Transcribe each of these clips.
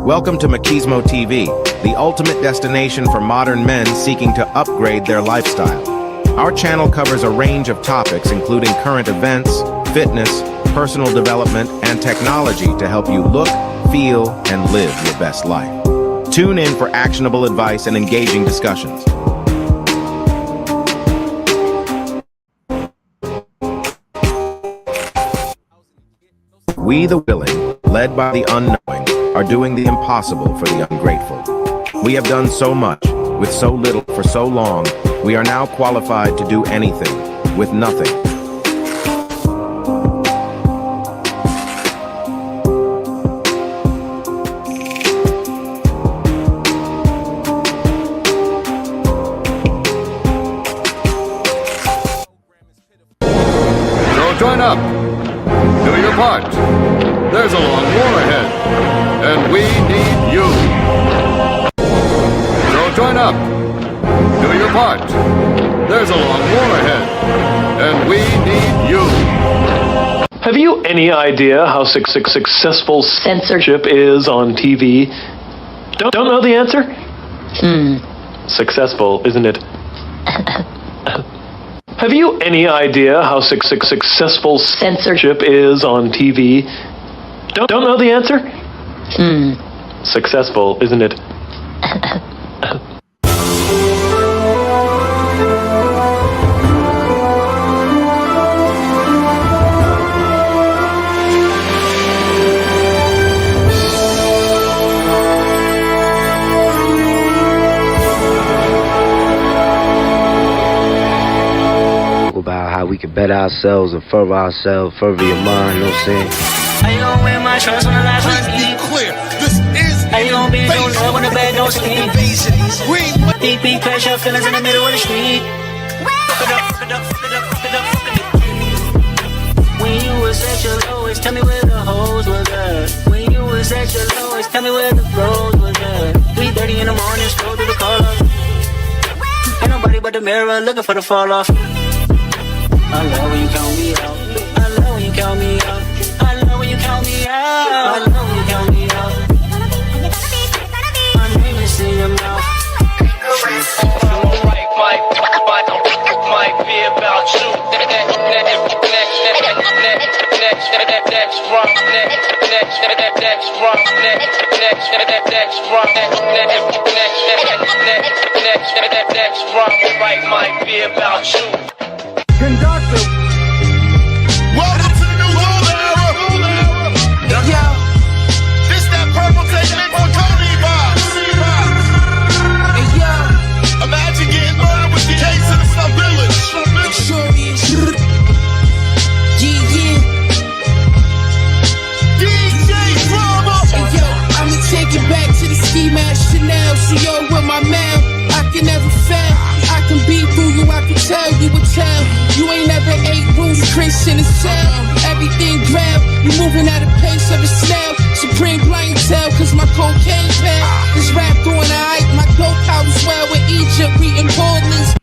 Welcome to MachismoTV, the ultimate destination for modern men seeking to upgrade their lifestyle. Our channel covers a range of topics including current events, fitness, personal development, and technology to help you look, feel, and live your best life. Tune in for actionable advice and engaging discussions. We the willing, led by the unknowing, are doing the impossible for the ungrateful. We have done so much, with so little for so long, we are now qualified to do anything, with nothing. So join up. Do your part. There's a long war ahead, and we need you. So join up. Do your part. There's a long war ahead, and we need you. Have you any idea how successful censorship is on TV? Don't know the answer? Successful, isn't it? Have you any idea how successful censorship is on TV? Don't know the answer? Successful, isn't it? About how we can better ourselves and further ourselves, further your mind, you know what I'm saying? How you gon' wear my shorts when the last one sleep? Clear, this is How you gon' be doing love when the bed don't sleep? Deep pressure feelings in the middle of the street. When you was at your lowest, tell me where the hoes was at. When you was at your lowest, tell me where the bros was at. 3:30 in the morning, scroll through the call up. Ain't nobody but the mirror looking for the fall off. I love when you count me out. I love when you count me out. I love when you count me out. I love when you count me out. My name is in your mouth. Might be about you. Might be about you. Conductor. Welcome to the new rule era. Yo. This that purple tape mix with 𝐂𝐍𝐉𝐎𝐾. Hey yo. Imagine getting murdered with the case in the Sub Village. It sure is. Yeah. DJ Drama. Hey yo, I'ma take it back to the ski mask Chanel. CO with my man. I can never fail. I can be through you, I can tell you a tale. You ain't never ate rules, Chris in a cell. Everything grab, you moving at a pace of a snail. Supreme clientele, cause my cocaine pad is wrapped on the hype. My dope powder's well with Egypt, reading Portland's.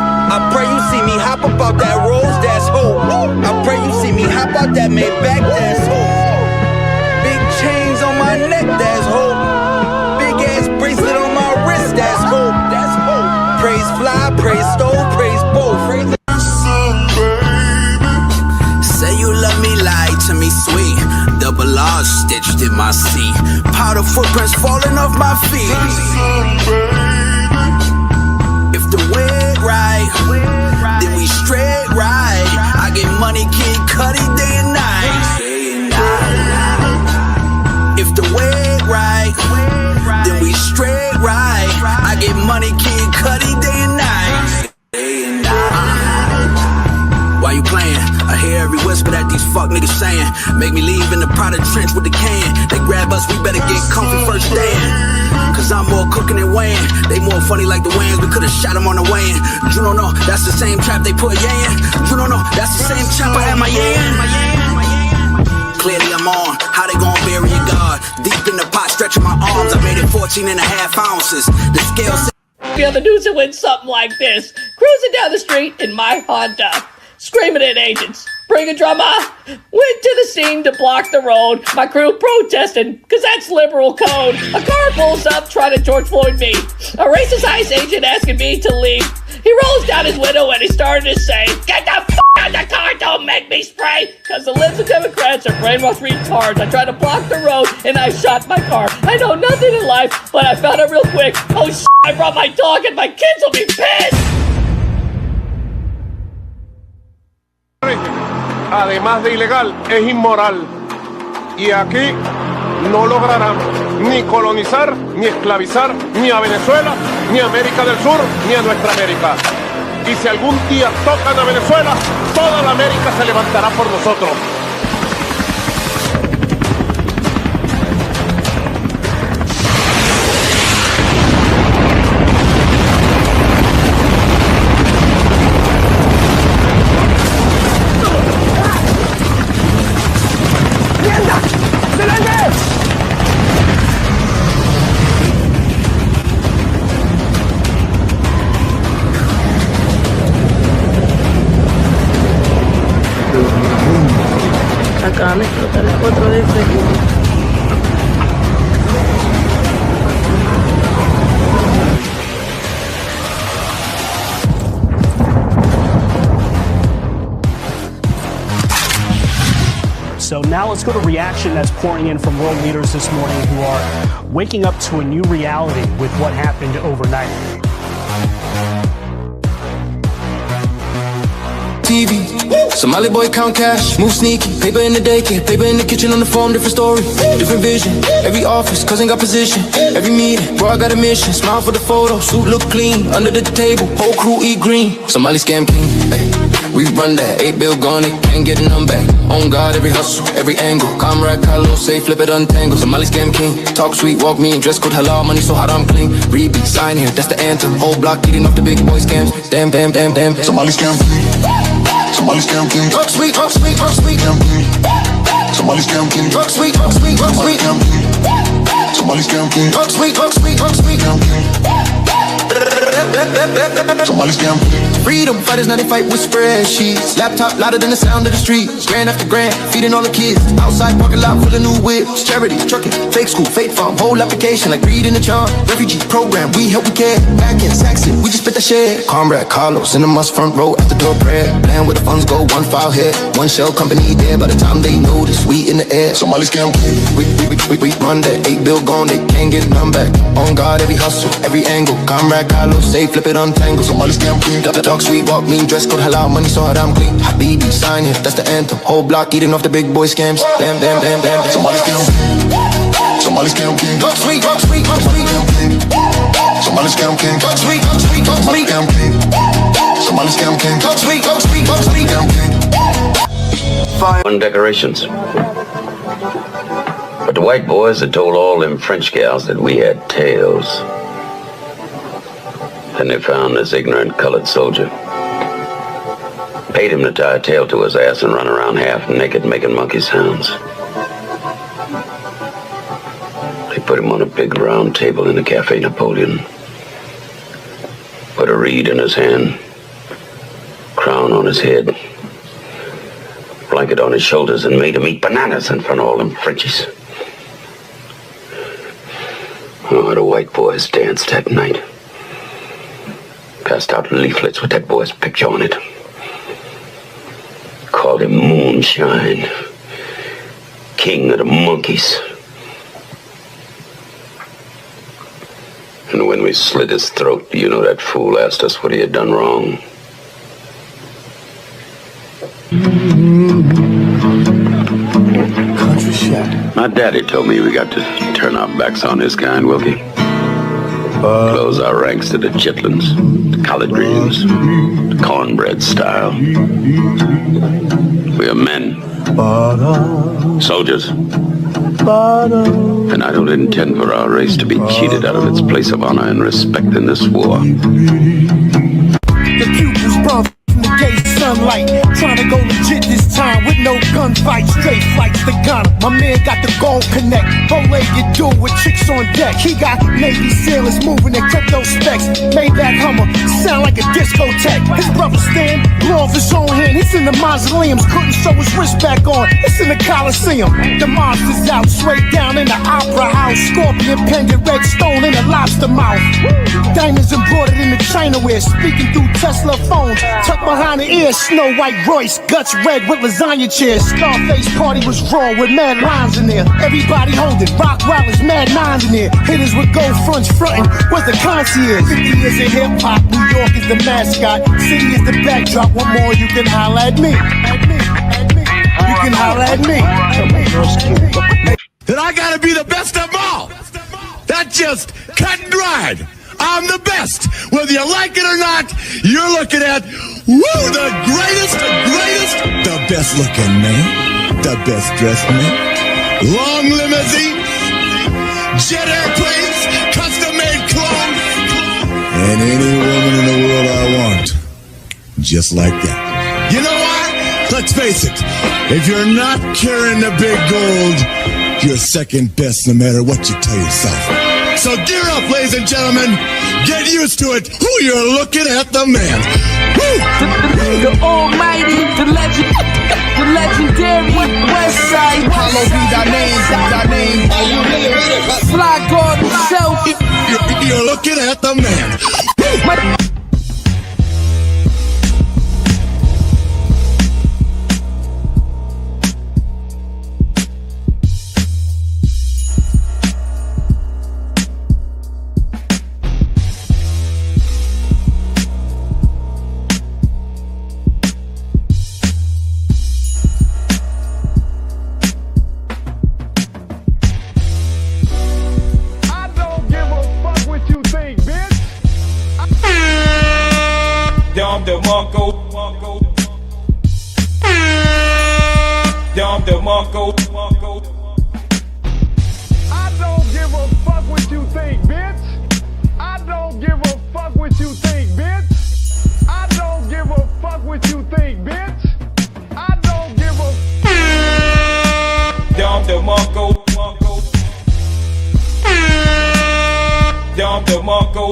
I pray you see me hop up out that Rolls, that's hope. I pray you see me hop out that Maybach, that's hope. Big chains on my neck, that's hope. Big ass bracelet on my wrist, that's hope. That's hope. Praise fly, praise stove, praise both. Say you love me, lie to me, sweet. Double R stitched in my seat. Powder footprints falling off my feet. If the wig right, then we straight right. I get money, 𝐘𝐒 day and night. If the wig right, then we straight right. I get money, 𝐘𝐒 day and night. Why you playing? I hear every whisper that these fuck niggas saying. Make me leave in the Prada trench with the can. They grab us, we better get comfy first stand. Cause I'm more cooking than weighing. They more funny like the Wayans, we could've shot them on the way in. You don't know, that's the same trap they put Ye in. You don't know, that's the same trap I had my Ye in. Clearly I'm on, how they gon' bury a god? Deep in the pot, stretching my arms, I made it 14 and a half ounces. The scale said Be on the news and win something like this. Cruising down the street in my Honda, screaming at agents. bring a drama. Went to the scene to block the road. My crew protesting, cause that's liberal code. A car pulls up trying to George Floyd me. A racist ICE agent asking me to leave. He rolls down his window and he started to say, "Get the f*** out the car, don't make me spray!" Cause the libs of Democrats are brainwashed retards. I tried to block the road and I shot my car. I know nothing in life, but I found out real quick. Oh shit, I brought my dog and my kids will be pissed! Además de ilegal, es inmoral. Y aquí no lograrán ni colonizar, ni esclavizar, ni a Venezuela, ni a América del Sur, ni a nuestra América. Y si algún día tocan a Venezuela, toda la América se levantará por nosotros. Acaban de explotar las 4 veces. So now let's go to reaction that's pouring in from world leaders this morning who are waking up to a new reality with what happened overnight. TV. Somali boy count cash, move sneaky. Paper in the daycare, paper in the kitchen on the phone, different story, different vision. Every office, cousin got position. Every meeting, bro, I got a mission. Smile for the photo, suit look clean. Under the table, whole crew eat green. Somali scam king, hey. We run that, 8 bill gone, it can't get none back. On God, every hustle, every angle. Comrade, Carlo, say flip it, untangle. Somali scam king, talk sweet, walk mean. Dress code halal, money so hot I'm clean. Read beat, sign here, that's the anthem. Whole block eating off the big boy scams. Damn, damn, damn, damn. Somali scam king. Somali scam king. Talk sweet, talk sweet, talk sweet. Somali scam king. Talk sweet, talk sweet, talk sweet. Somali scam king. Talk sweet, talk sweet, talk sweet. Somali scam king. Freedom fighters, now they fight with spreadsheets. Laptop louder than the sound of the streets. Grand after grand, feeding all the kids. Outside parking lot full of new whips. Charity, trucking, fake school, fake farm. Whole application like reading the charm. Refugee program, we help, we care. Back in Saxon, we just spit the shit. Comrade Carlos in the must front row at the door prayer. Plan where the funds go, one file here. One shell company there. By the time they notice, we in the air. Somali scam king. We run that 8 bill gone, they can't get none back. On God, every hustle, every angle. Comrade Carlos, say flip it, untangle. Somali scam king. Talk sweet, walk mean, dress code halal, money so hot I'm clean. Habibi, sign here, that's the anthem. Whole block eating off the big boy scams. Damn, damn, damn, damn. Somali scam king. Somali scam king. Talk sweet, talk sweet, talk sweet. Somali scam king. Talk sweet, talk sweet, talk sweet. Somali scam king. Talk sweet, talk sweet, talk sweet. Fine decorations. But the white boys had told all them French gals that we had tails. Then they found this ignorant colored soldier. Paid him to tie a tail to his ass and run around half naked making monkey sounds. They put him on a big round table in the Cafe Napoleon. Put a reed in his hand, crown on his head, blanket on his shoulders, and made him eat bananas in front of all them Frenchies. Oh, the white boys danced that night. Passed out leaflets with that boy's picture on it. Called him Moonshine, King of the Monkeys. And when we slit his throat, you know that fool asked us what he had done wrong. Country shack. My daddy told me we got to turn our backs on this kind, Wilkie. Close our ranks to the chitlins, the collard greens, the cornbread style. We are men, soldiers, and I don't intend for our race to be cheated out of its place of honor and respect in this war. The pupils sprung from the gay sunlight, trying to go legit this time with no gunfights, straight flights to Ghana. My man got the gold connect, bow-legged dude with chicks on deck. He got Navy sailors moving in crypto specs. Maybach Hummer, sound like a discotheque. His brother Stan blew off his own hand. He's in the mausoleums, couldn't sew his wrist back on. It's in the Coliseum. The monster's out, sway down in the opera house. Scorpion pendant, red stone in a lobster mouth. Diamonds embroidered in the China wear, speaking through Tesla phones. Tucked behind the ear, Snow White Royce, guts red with lasagna chairs. Scarface party was raw with mad lines in there. Everybody holding, rock wallets, mad nines in there. Hitters with gold fronts frontin', where's the concierge? 50 years of hip hop, New York is the mascot. City is the backdrop, one more you can holler at me. You can holler at me. That I gotta be the best of them all. That's just cut and dried. I'm the best. Whether you like it or not, you're looking at, the greatest, the best looking man, the best dressed man, long limousine, jet airplanes, custom made clothes, and any woman in the world I want, just like that. You know what? Let's face it, if you're not carrying the big gold, you're second best no matter what you tell yourself. So gear up, ladies and gentlemen. Get used to it. Who you're looking at, the man. The almighty, the legend, the legendary Westside. Apollo be thy name, Fly God himself. You're looking at the man. I don't give a fuck what you think, bitch. I don't give a fuck what you think, bitch. I don't give a fuck what you think, bitch. I don't give a Dom DeMarco. Dom DeMarco.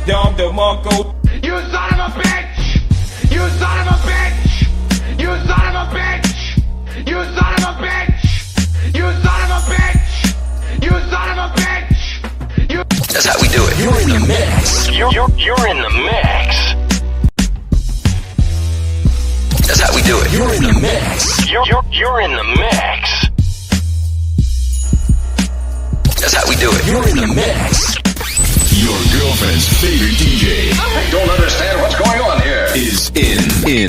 Dom DeMarco. You son of a bitch! You son of a bitch! You son of a bitch! You son of a bitch! You son of a bitch! You son of a bitch! You. That's how we do it. You're in the mix. You're in the mix. That's how we do it. You're in the mix. You're in the mix. That's how we do it. You're in the mix. Your girlfriend's favorite DJ. I don't understand what's going on here. Is in the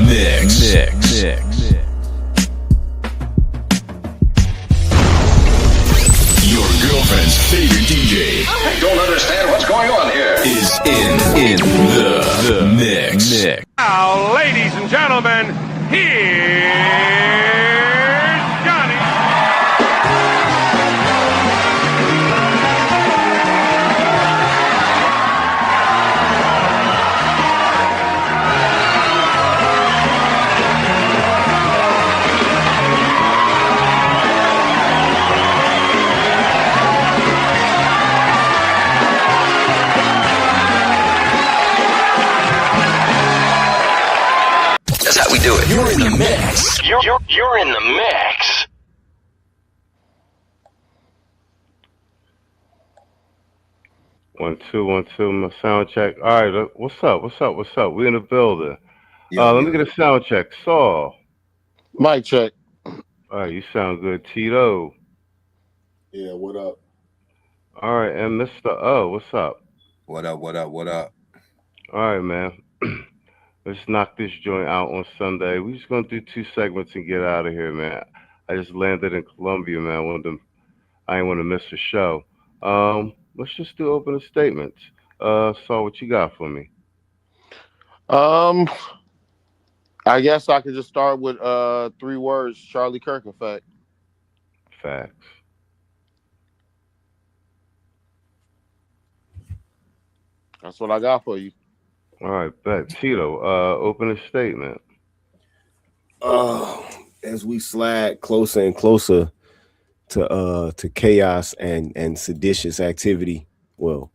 mix. Your girlfriend's favorite DJ. I don't understand what's going on here. Is in the mix. Now, ladies and gentlemen, here's Johnny. That's how we do it. You're in the mix. You're in the mix. One, two, my sound check. All right, what's up? We in the building. Let me get a sound check. Saul. Mic check. All right, you sound good. Tito. Yeah, what up? All right, and Mr. O, what's up? What up? All right, man. Let's knock this joint out on Sunday. We're just gonna do 2 segments and get out of here, man. I just landed in Columbia, man. I ain't want to miss the show. Let's just do opening statements. Saul, what you got for me? I guess I could just start with 3 words: Charlie Kirk effect. Facts. That's what I got for you. All right, bet. Tito, open a statement. As we slide closer and closer to chaos and seditious activity, well,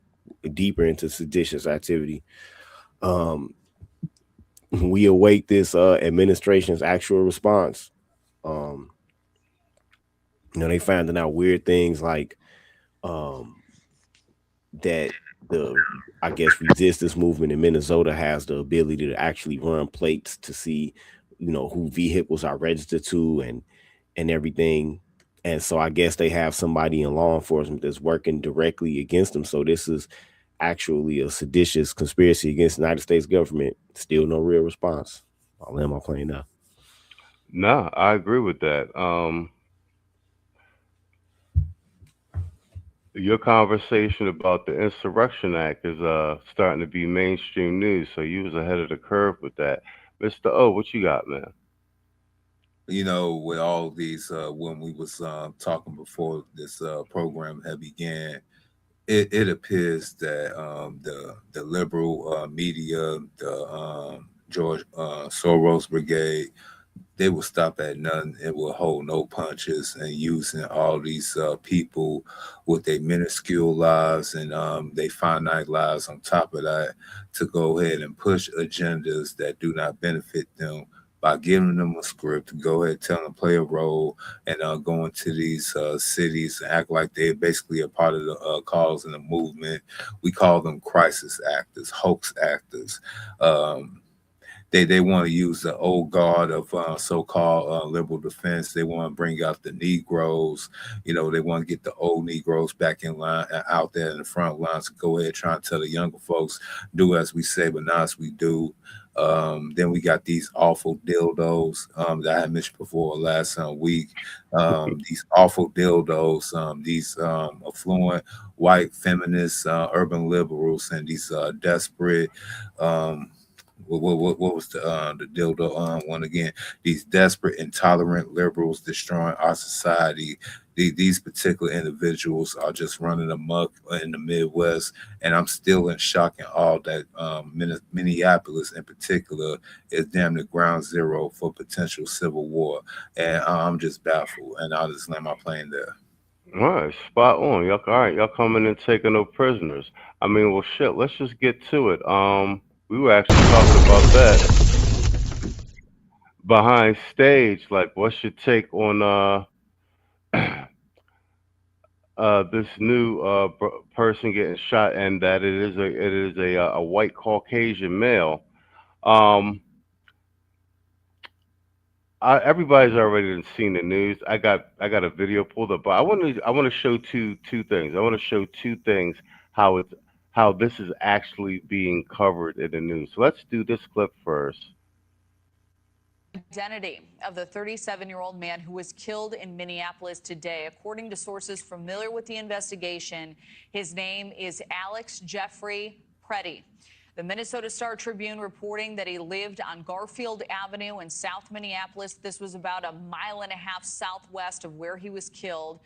deeper into seditious activity, we await this administration's actual response. They finding out weird things like that I guess resistance movement in Minnesota has the ability to actually run plates to see, who vehicles are registered to and everything. And so I guess they have somebody in law enforcement that's working directly against them. So this is actually a seditious conspiracy against the United States government. Still no real response. I'll land my plane now. Nah, I agree with that. Your conversation about the Insurrection Act is starting to be mainstream news, so you was ahead of the curve with that. Mr. O, what you got, man? With all these, when we was talking before this program had began, it appears that the liberal media, the George Soros Brigade, they will stop at nothing. It will hold no punches, and using all these people with their minuscule lives and they finite lives on top of that to go ahead and push agendas that do not benefit them by giving them a script to go ahead, tell them to play a role, and go into these cities and act like they're basically a part of the cause and the movement. We call them crisis actors, hoax actors. They want to use the old guard of so-called liberal defense. They want to bring out the Negroes. They want to get the old Negroes back in line, out there in the front lines to go ahead trying to tell the younger folks, do as we say, but not as we do. Then we got these awful dildos that I had mentioned before last week. These awful dildos, these affluent white feminists, urban liberals, and these desperate what was the dildo one again? These desperate, intolerant liberals destroying our society. These particular individuals are just running amok in the Midwest, and I'm still in shock and awe that Minneapolis in particular is damn near ground zero for potential civil war, and I'm just baffled, and I'll just land my plane there. All right, spot on. Y'all, all right, y'all coming and taking no prisoners. I mean, well, shit. Let's just get to it. We were actually talking about that behind stage. Like, what's your take on this new person getting shot, and that it is a white Caucasian male? Everybody's already seen the news. I got a video pulled up, but I want to show two things. I want to show two things how this is actually being covered in the news. So let's do this clip first. Identity of the 37-year-old man who was killed in Minneapolis today. According to sources familiar with the investigation, his name is Alex Jeffrey Preddy. The Minnesota Star-Tribune reporting that he lived on Garfield Avenue in South Minneapolis. This was about a mile and a half southwest of where he was killed.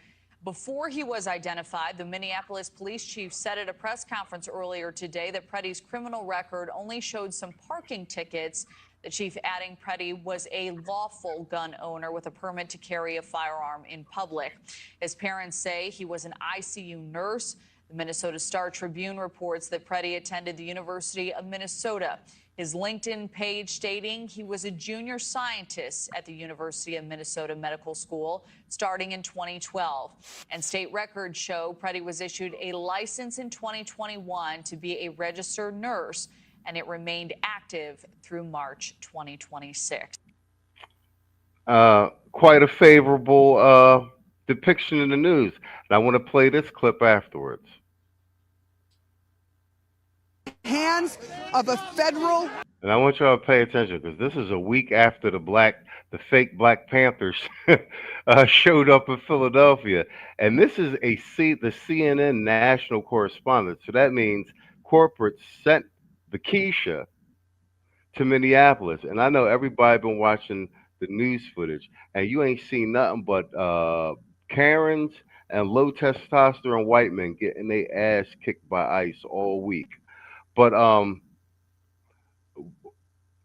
Before he was identified, the Minneapolis police chief said at a press conference earlier today that Preddy's criminal record only showed some parking tickets. The chief adding Preddy was a lawful gun owner with a permit to carry a firearm in public. His parents say he was an ICU nurse. The Minnesota Star-Tribune reports that Preddy attended the University of Minnesota. His LinkedIn page stating he was a junior scientist at the University of Minnesota Medical School starting in 2012. And state records show Preddy was issued a license in 2021 to be a registered nurse, and it remained active through March 2026. Quite a favorable depiction in the news. And I want to play this clip afterwards. Hands of a federal. And I want y'all to pay attention because this is a week after the fake Black Panthers showed up in Philadelphia. And this is the CNN national correspondent. So that means corporate sent the 𝐘𝐒 to Minneapolis. And I know everybody been watching the news footage, and you ain't seen nothing but Karens and low testosterone white men getting their ass kicked by ICE all week. But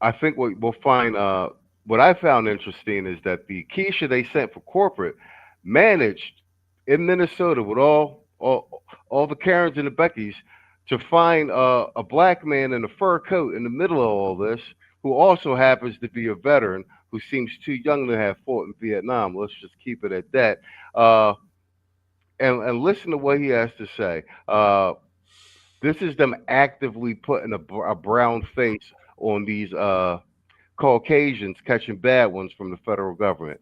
I think what we'll find, what I found interesting is that the 𝐾HE they sent for corporate managed in Minnesota with all the Karens and the Beckys to find a black man in a fur coat in the middle of all this, who also happens to be a veteran who seems too young to have fought in Vietnam. Let's just keep it at that. And listen to what he has to say. This is them actively putting a brown face on these Caucasians catching bad ones from the federal government.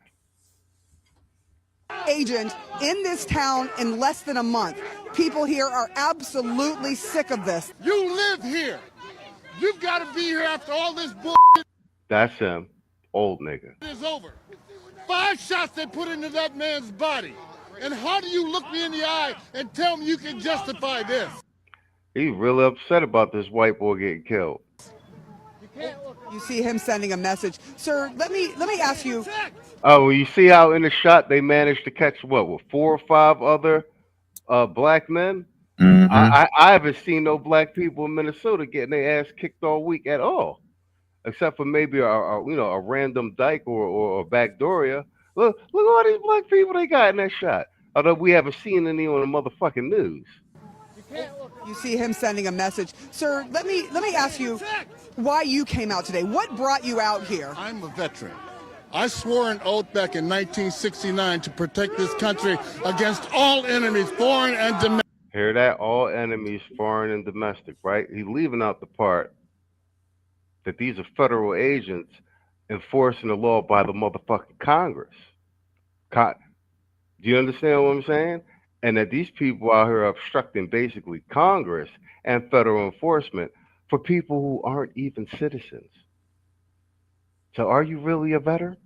Agent in this town in less than a month. People here are absolutely sick of this. You live here. You've got to be here after all this bullshit That's him, old nigga. is over. 5 shots they put into that man's body. And how do you look me in the eye and tell me you can justify this? He's really upset about this white boy getting killed. You see him sending a message. Sir, let me ask you. Oh, well, you see how in the shot they managed to catch what 4 or 5 other black men? Mm-hmm. I haven't seen no black people in Minnesota getting their ass kicked all week at all, except for maybe a random dyke or a backdooria. Look at all these black people they got in that shot. Although we haven't seen any on the motherfucking news. You see him sending a message. Sir, let me ask you why you came out today. What brought you out here? I'm a veteran. I swore an oath back in 1969 to protect this country against all enemies, foreign and domestic. Hear that? All enemies, foreign and domestic, right? He's leaving out the part that these are federal agents enforcing the law by the motherfucking Congress. Do you understand what I'm saying? And that these people out here are obstructing basically Congress and federal enforcement for people who aren't even citizens. So are you really a veteran?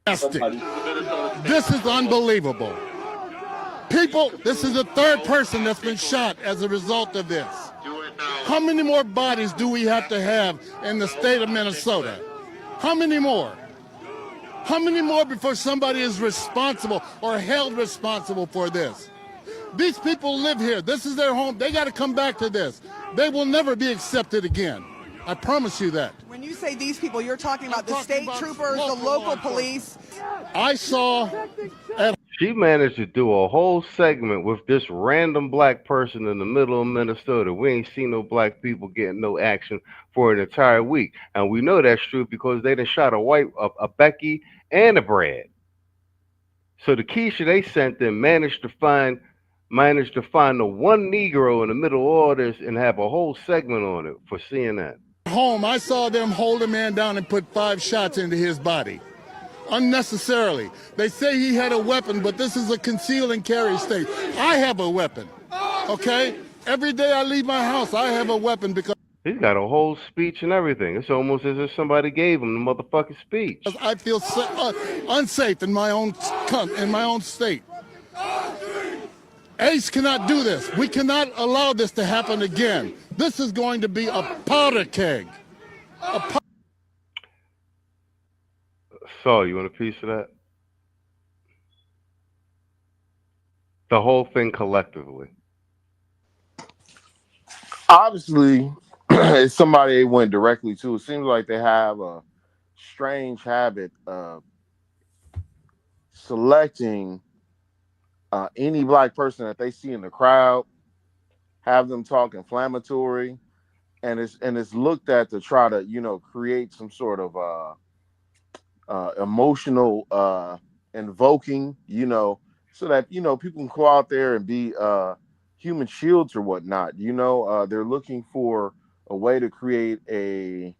This is unbelievable. People, this is the 3rd person that's been shot as a result of this. How many more bodies do we have to have in the state of Minnesota? How many more? How many more before somebody is responsible or held responsible for this? These people live here. This is their home. They got to come back to this. They will never be accepted again. I promise you that. When you say these people, you're talking about the state troopers, the local police. I saw. She managed to do a whole segment with this random black person in the middle of Minnesota. We ain't seen no black people getting no action for an entire week. And we know that's true because they done shot a Becky and a Brad. So the 𝐾HE they sent them managed to find the one Negro in the middle of all this and have a whole segment on it for CNN. Home, I saw them hold a man down and put 5 shots into his body. Unnecessarily. They say he had a weapon, but this is a conceal and carry state. I have a weapon, okay? Every day I leave my house, I have a weapon because He's got a whole speech and everything. It's almost as if somebody gave him the motherfucking speech. I feel unsafe in my own state. 𝐻 cannot do this. We cannot allow this to happen again. This is going to be a powder keg. So, you want a piece of that? The whole thing collectively. Obviously, it's somebody they went directly to. It seems like they have a strange habit of selecting any black person that they see in the crowd, have them talk inflammatory, and it's looked at to try to create some sort of emotional invoking, so that people can go out there and be human shields or whatnot. They're looking for a way to create a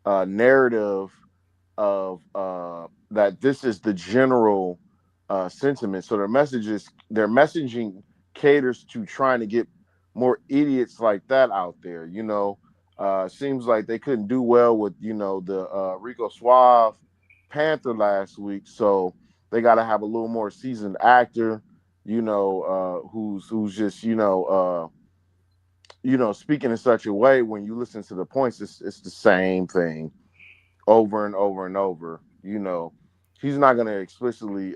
narrative of that this is the general sentiment. So their messaging caters to trying to get more idiots like that out there. Seems like they couldn't do well with the Rico Suave Panther last week, so they got to have a little more seasoned actor, who's just speaking in such a way when you listen to the points, it's the same thing over and over and over. He's not going to explicitly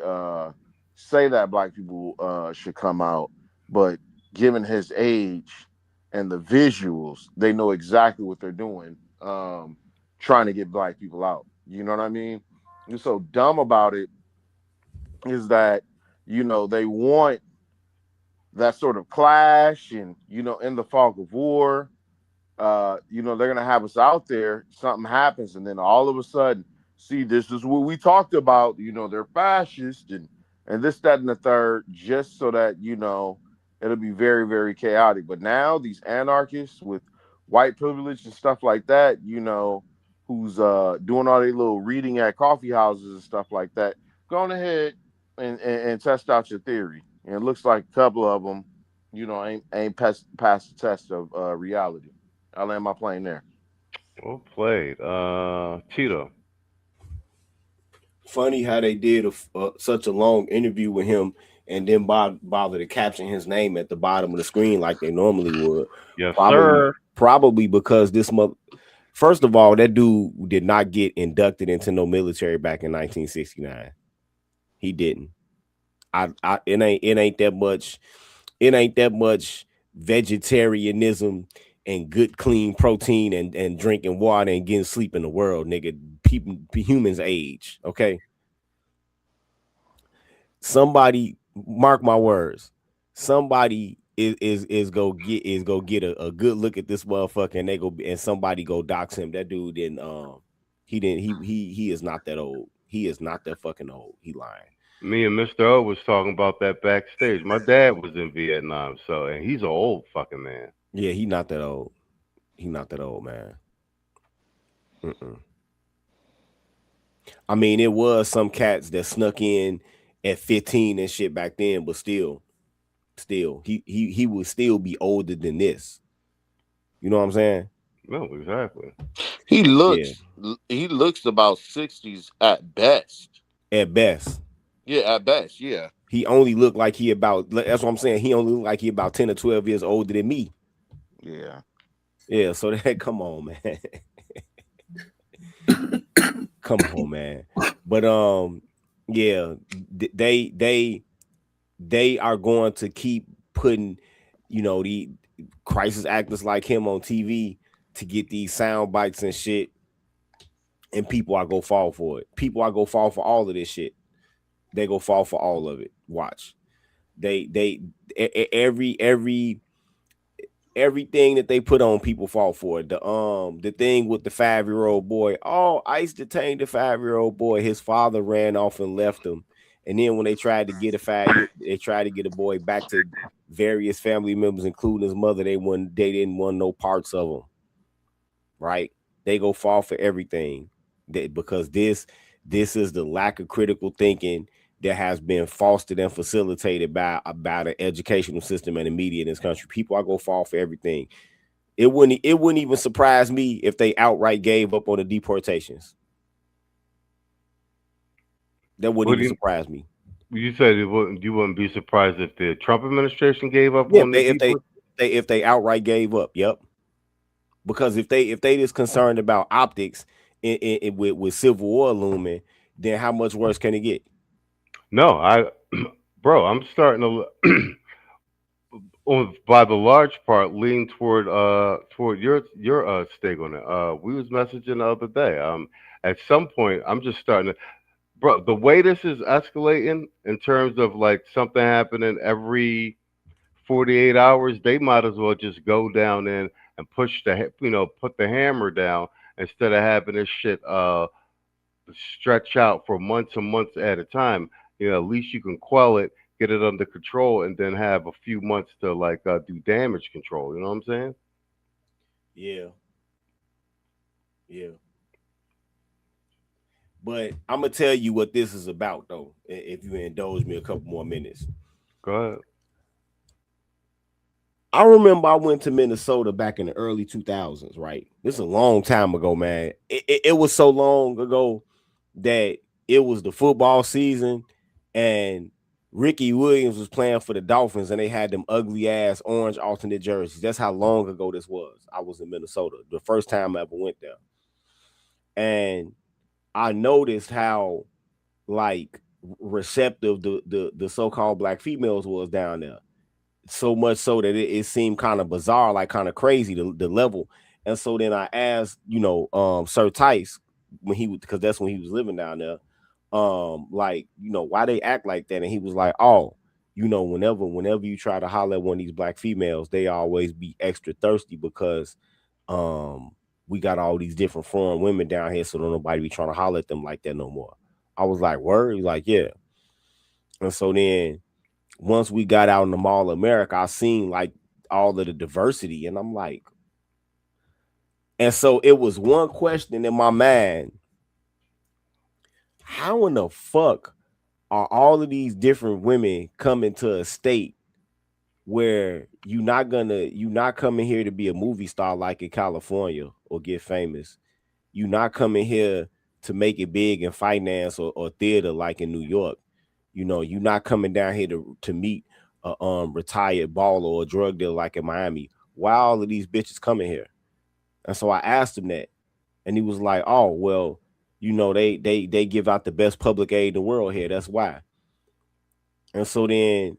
say that black people should come out, but given his age and the visuals, they know exactly what they're doing, trying to get black people out. You know what I mean? What's so dumb about it is that, you know, they want that sort of clash, and, you know, in the fog of war, you know, they're gonna have us out there, something happens, and then all of a sudden, see, this is what we talked about, you know, they're fascist and this, that, and the third, just so that, you know, it'll be very, very chaotic. But now these anarchists with white privilege and stuff like that, you know, who's doing all their little reading at coffee houses and stuff like that, go on ahead and test out your theory. And it looks like a couple of them, you know, ain't passed the test of reality. I'll land my plane there. Well played. Tito. Funny how they did such a long interview with him and then bother to caption his name at the bottom of the screen like they normally would. Yes, sir. Probably because first of all, that dude did not get inducted into no military back in 1969. He didn't. It ain't that much vegetarianism and good clean protein and drinking water and getting sleep in the world, nigga. Humans age, okay? Somebody, mark my words, somebody is go get a good look at this motherfucker, and somebody go dox him. That dude didn't he is not that old. He is not that fucking old. He lying. Me and Mr. O was talking about that backstage. My dad was in Vietnam, and he's an old fucking man. Yeah, he not that old. He not that old, man. I mean, it was some cats that snuck in at 15 and shit back then, but still, he would still be older than this. You know what I'm saying? No, exactly. He looks about 60s at best. At best. Yeah, at best, yeah. He only looked like that's what I'm saying. He only looked like he about 10 or 12 years older than me. Yeah. Yeah, so that come on, man. Come on, man. But yeah, they are going to keep putting, you know, the crisis actors like him on TV to get these sound bites and shit, and people are gonna fall for it. People are gonna fall for all of this shit. They go fall for all of it. Watch. Everything that they put on, people fall for it. The thing with the 5-year-old boy. Oh, ICE detained the 5-year-old boy. His father ran off and left him. And then when they tried to get a boy back to various family members, including his mother, they didn't want no parts of him. Right? They go fall for everything. Because this is the lack of critical thinking that has been fostered and facilitated by the educational system and the media in this country. People are gonna fall for everything. It wouldn't even surprise me if they outright gave up on the deportations. That wouldn't even surprise me. You said you wouldn't be surprised if the Trump administration gave up on if they outright gave up. Yep. Because if they just concerned about optics with civil war looming, then how much worse can it get? No, I'm starting to, by the large part, lean toward your stake on it. We was messaging the other day. At some point, I'm just starting to, the way this is escalating in terms of like something happening every 48 hours, they might as well just go down in and put the hammer down instead of having this shit stretch out for months and months at a time. You know, at least you can quell it, get it under control, and then have a few months to do damage control. You know what I'm saying? Yeah. Yeah. But I'm gonna tell you what this is about, though. If you indulge me a couple more minutes. Go ahead. I remember I went to Minnesota back in the early 2000s. Right, this is a long time ago, man. It was so long ago that it was the football season. And Ricky Williams was playing for the Dolphins, and they had them ugly ass orange alternate jerseys. That's how long ago this was. I was in Minnesota the first time I ever went there, and I noticed how like receptive the so-called black females was down there. So much so that it seemed kind of bizarre, like kind of crazy, the level. And so then I asked, Sir Tice, when he, because that's when he was living down there, like, why they act like that. And he was like, oh, whenever you try to holler at one of these black females, they always be extra thirsty because we got all these different foreign women down here, so don't nobody be trying to holler at them like that no more. I was like, word? He's like, yeah. And so then once we got out in the Mall of America, I seen like all of the diversity, and I'm like, and so it was one question in my mind: how in the fuck are all of these different women coming to a state where you're not coming here to be a movie star like in California or get famous? You're not coming here to make it big in finance or theater like in New York. You're not coming down here to meet a retired baller or a drug dealer like in Miami. Why all of these bitches coming here? And so I asked him that, and he was like, oh, well, they give out the best public aid in the world here. That's why. And so then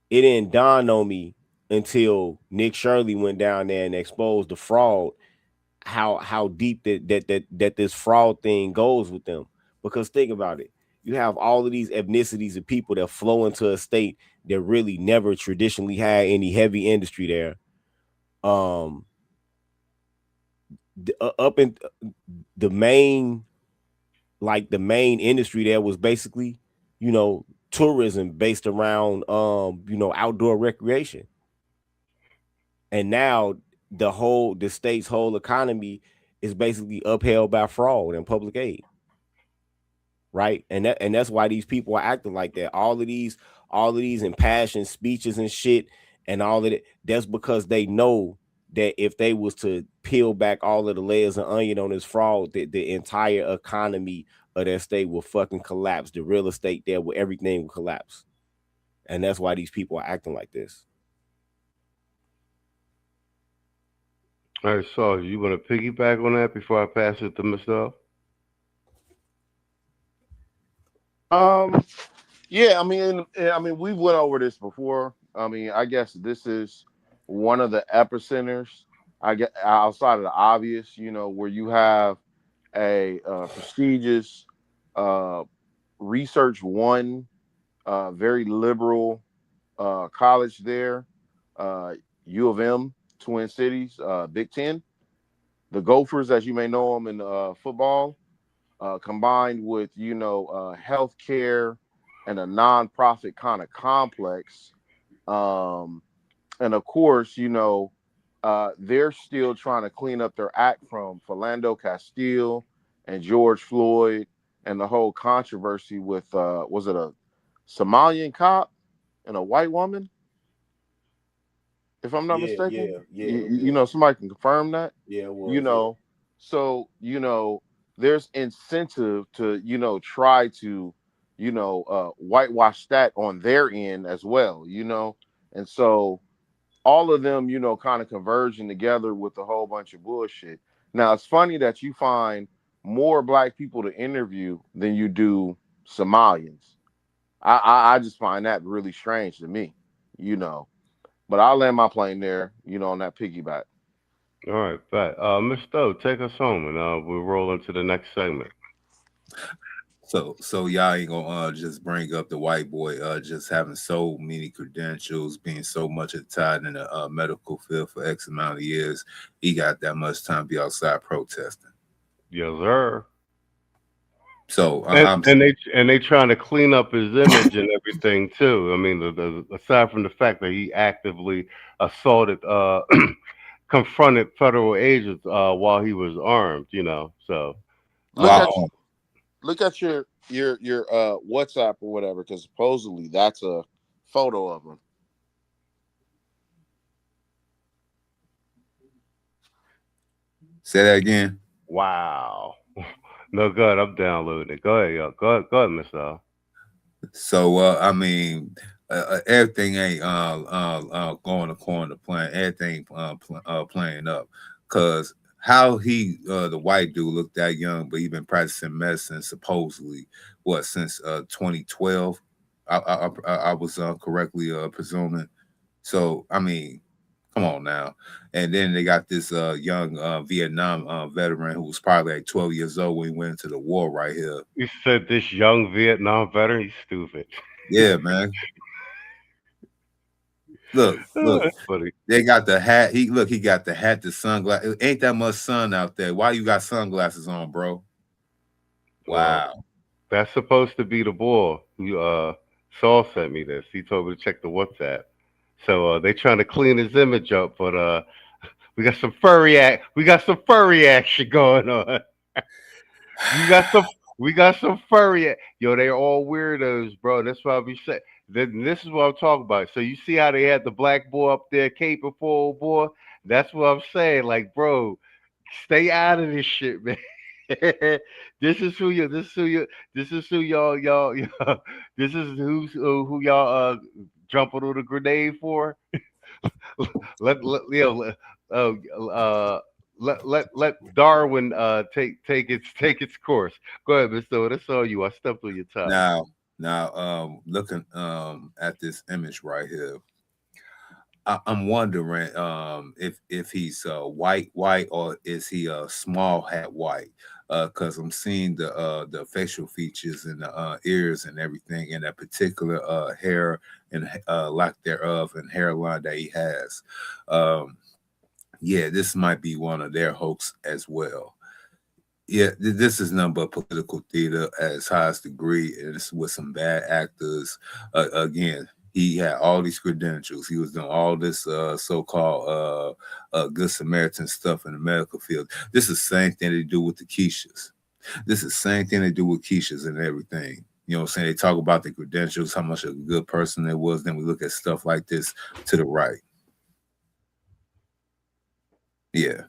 it didn't dawn on me until Nick Shirley went down there and exposed the fraud, how deep that this fraud thing goes with them. Because think about it. You have all of these ethnicities of people that flow into a state that really never traditionally had any heavy industry there. Up in the main industry there was basically, tourism based around, outdoor recreation. And now the state's whole economy is basically upheld by fraud and public aid. Right. And that's why these people are acting like that. All of these impassioned speeches and shit and all of it. That's because they know that if they was to peel back all of the layers of onion on this fraud, the entire economy of that state will fucking collapse. The real estate there, where everything will collapse. And that's why these people are acting like this. All right, so you want to piggyback on that before I pass it to myself? Yeah, I mean, we went over this before. I mean, I guess this is one of the epicenters, I guess, outside of the obvious, where you have a prestigious Research One, very liberal college there, U of M, Twin Cities, Big Ten. The Gophers, as you may know them in football, combined with, healthcare and a nonprofit kind of complex. And of course, they're still trying to clean up their act from Philando Castile and George Floyd and the whole controversy with, was it a Somalian cop and a white woman? If I'm not mistaken, somebody can confirm that. Yeah, well, so there's incentive to try to whitewash that on their end as well, and so all of them kind of converging together with a whole bunch of bullshit. Now it's funny that you find more black people to interview than you do Somalians. I just find that really strange to me, but I'll land my plane there, on that piggyback. All right, bet. Mr. Stowe, take us home, and we'll roll into the next segment. So y'all ain't gonna just bring up the white boy just having so many credentials, being so much tied in the medical field for X amount of years. He got that much time to be outside protesting. Yes, sir. So and they trying to clean up his image and everything too. I mean, aside from the fact that he actively assaulted, confronted federal agents while he was armed, So look at your WhatsApp or whatever, because supposedly that's a photo of him. Say that again. Wow. No good. I'm downloading it. Go ahead, yo. Go ahead, Mr. So everything ain't going according to plan. Everything playing up, cause how the white dude looked that young, but he been practicing medicine supposedly since 2012. I was correctly presuming. So I mean, Come on now. And then they got this young Vietnam veteran who was probably like 12 years old when he went into the war right here. You said this young Vietnam veteran? He's stupid. Yeah, man. Look, That's funny. they got the hat. He got the hat, the sunglasses. Ain't that much sun out there. Why you got sunglasses on, bro? Wow. That's supposed to be the boy. Saul sent me this. He told me to check the WhatsApp. So they trying to clean his image up, but we got some furry action going on. we got some furry. Yo, they're all weirdos, bro. That's why we say. This is what I'm talking about. So you see how they had the black boy up there caping for old boy? That's what I'm saying. Like, bro, stay out of this shit, man. This is who y'all jumping on a grenade for. let Darwin take its course. Go ahead, Mr. That's all you. I stepped on your time. Now, looking at this image right here, I'm wondering if he's white, or is he a small hat white? Because I'm seeing the facial features and the ears and everything, and that particular hair and lack thereof and hairline that he has. Yeah, this might be one of their hoax as well. Yeah, this is nothing but political theater at its highest degree, and it's with some bad actors. Again, he had all these credentials. He was doing all this so-called Good Samaritan stuff in the medical field. This is the same thing they do with the Keishas. This is the same thing they do with Keishas and everything. You know what I'm saying? They talk about the credentials, how much of a good person there was. Then we look at stuff like this to the right. Yeah.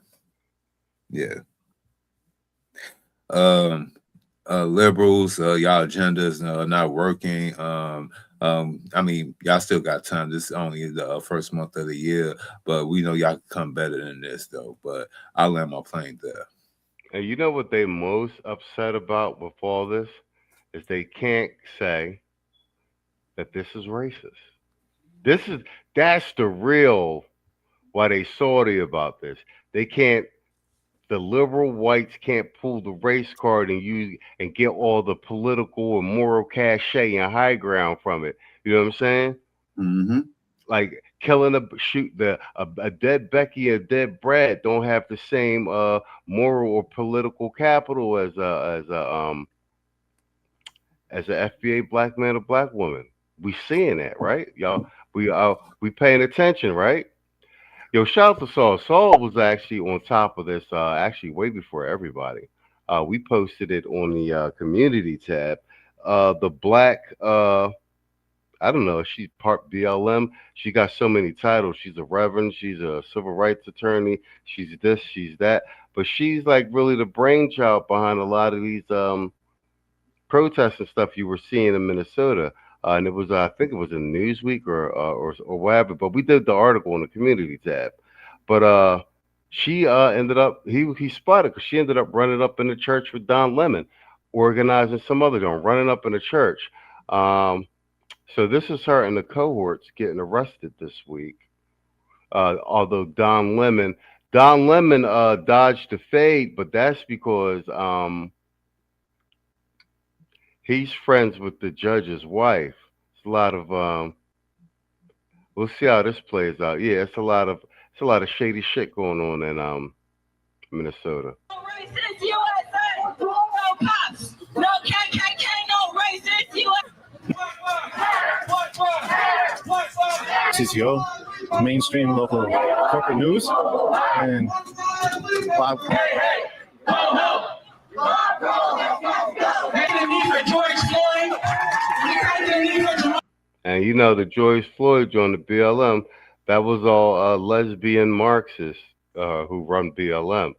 Liberals, y'all agendas not working. I mean, y'all still got time. This is only the first month of the year, but we know y'all can come better than this, though. But I'll land my plane there. And you know what they most upset about with all this is they can't say that this is racist. That's the real why they salty about this. They can't. The liberal whites can't pull the race card and get all the political and moral cachet and high ground from it. You know what I'm saying? Mm-hmm. Like killing a dead Becky and a dead Brad don't have the same moral or political capital as a FBA black man or black woman. We seeing that, right, y'all? We paying attention, right? Yo, shout out to Saul. Saul was actually on top of this, actually way before everybody. We posted it on the community tab. The black, I don't know, she's part BLM. She got so many titles. She's a reverend. She's a civil rights attorney. She's this, she's that. But she's like really the brainchild behind a lot of these protests and stuff you were seeing in Minnesota. And it was, I think it was in Newsweek or whatever, but we did the article on the community tab. But she ended up, he spotted because she ended up running up in the church with Don Lemon, organizing some other guy, running up in the church. So this is her and the cohorts getting arrested this week. Although Don Lemon dodged the fate, but that's because he's friends with the judge's wife. It's a lot of we'll see how this plays out. Yeah, it's a lot of shady shit going on in Minnesota. Racist USA, no cops, no KKK, no racist USA. This is your mainstream local corporate news and and you know the George Floyd joined the BLM. That was all lesbian Marxists who run BLM.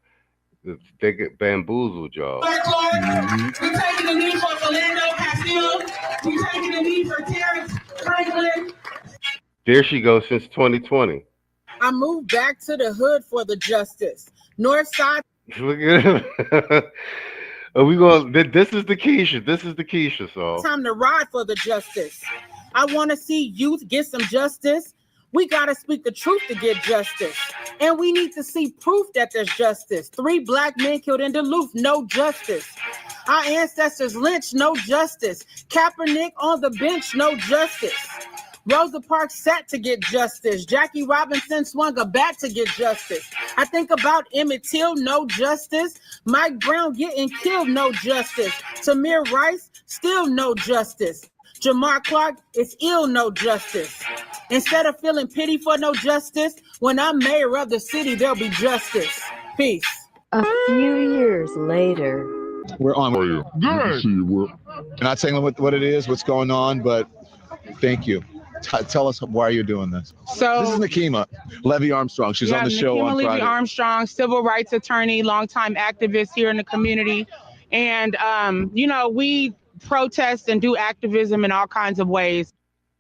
They get bamboozled, y'all. We taking the knee for Orlando Castillo. We taking the knee for Terrence Franklin. There she goes since 2020. I moved back to the hood for the justice. North side. Look at him. Are we going? This is the Keisha. This is the Keisha. So time to ride for the justice. I want to see youth get some justice. We got to speak the truth to get justice. And we need to see proof that there's justice. 3 black men killed in Duluth, no justice. Our ancestors lynched, no justice. Kaepernick on the bench, no justice. Rosa Parks sat to get justice. Jackie Robinson swung a bat to get justice. I think about Emmett Till, no justice. Mike Brown getting killed, no justice. Tamir Rice, still no justice. Jamar Clark is ill, no justice. Instead of feeling pity for no justice, when I'm mayor of the city, there'll be justice. Peace. A few years later. We're on. How are you? Good. You're not saying what it is, what's going on, but thank you. Tell us why you're doing this. So this is Nakima Levy Armstrong. She's on the show on Friday. Levy Armstrong, civil rights attorney, longtime activist here in the community. And, we protest and do activism in all kinds of ways.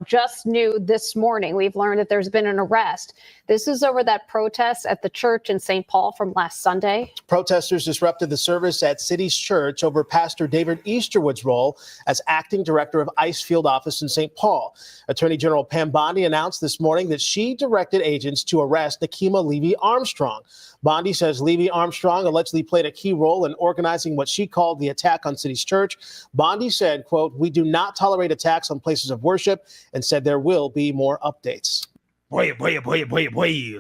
Just new this morning, we've learned that there's been an arrest. This is over that protest at the church in St. Paul from last Sunday. Protesters disrupted the service at City's Church over Pastor David Easterwood's role as acting director of ICE field office in St. Paul. Attorney General Pam Bondi announced this morning that she directed agents to arrest Nakima Levy Armstrong. Bondi says Levy Armstrong allegedly played a key role in organizing what she called the attack on City's Church. Bondi said, quote, "We do not tolerate attacks on places of worship," and said there will be more updates. Boy.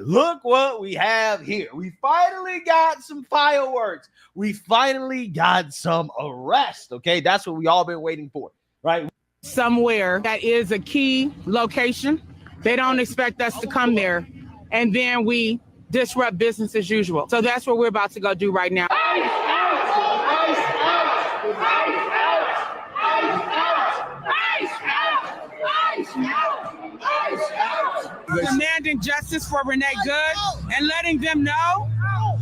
Look what we have here. We finally got some fireworks. We finally got some arrest. Okay, that's what we all been waiting for, right? Somewhere that is a key location. They don't expect us to come there. And then we disrupt business as usual. So that's what we're about to go do right now. Demanding justice for Renee Good and letting them know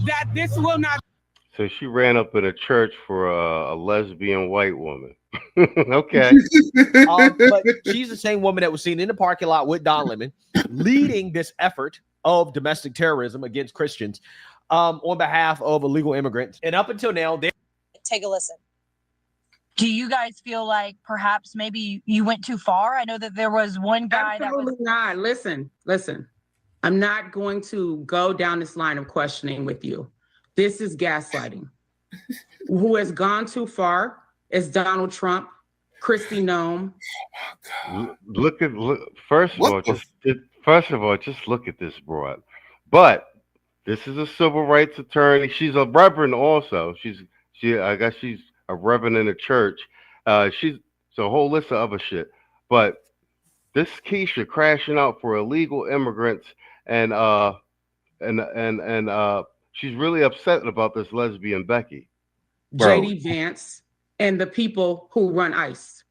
that this will not. So she ran up in a church for a lesbian white woman. Okay. But she's the same woman that was seen in the parking lot with Don Lemon leading this effort of domestic terrorism against Christians on behalf of illegal immigrants. And up until now, take a listen. Do you guys feel like perhaps maybe you went too far? I know that there was one guy Absolutely not. Listen. I'm not going to go down this line of questioning with you. This is gaslighting. Who has gone too far is Donald Trump, Kristi Noem. First of all, just look at this broad. But this is a civil rights attorney. She's a reverend also. I guess she's a reverend in the church. She's a whole list of other shit. But this Keisha crashing out for illegal immigrants and she's really upset about this lesbian Becky. JD Vance and the people who run ICE.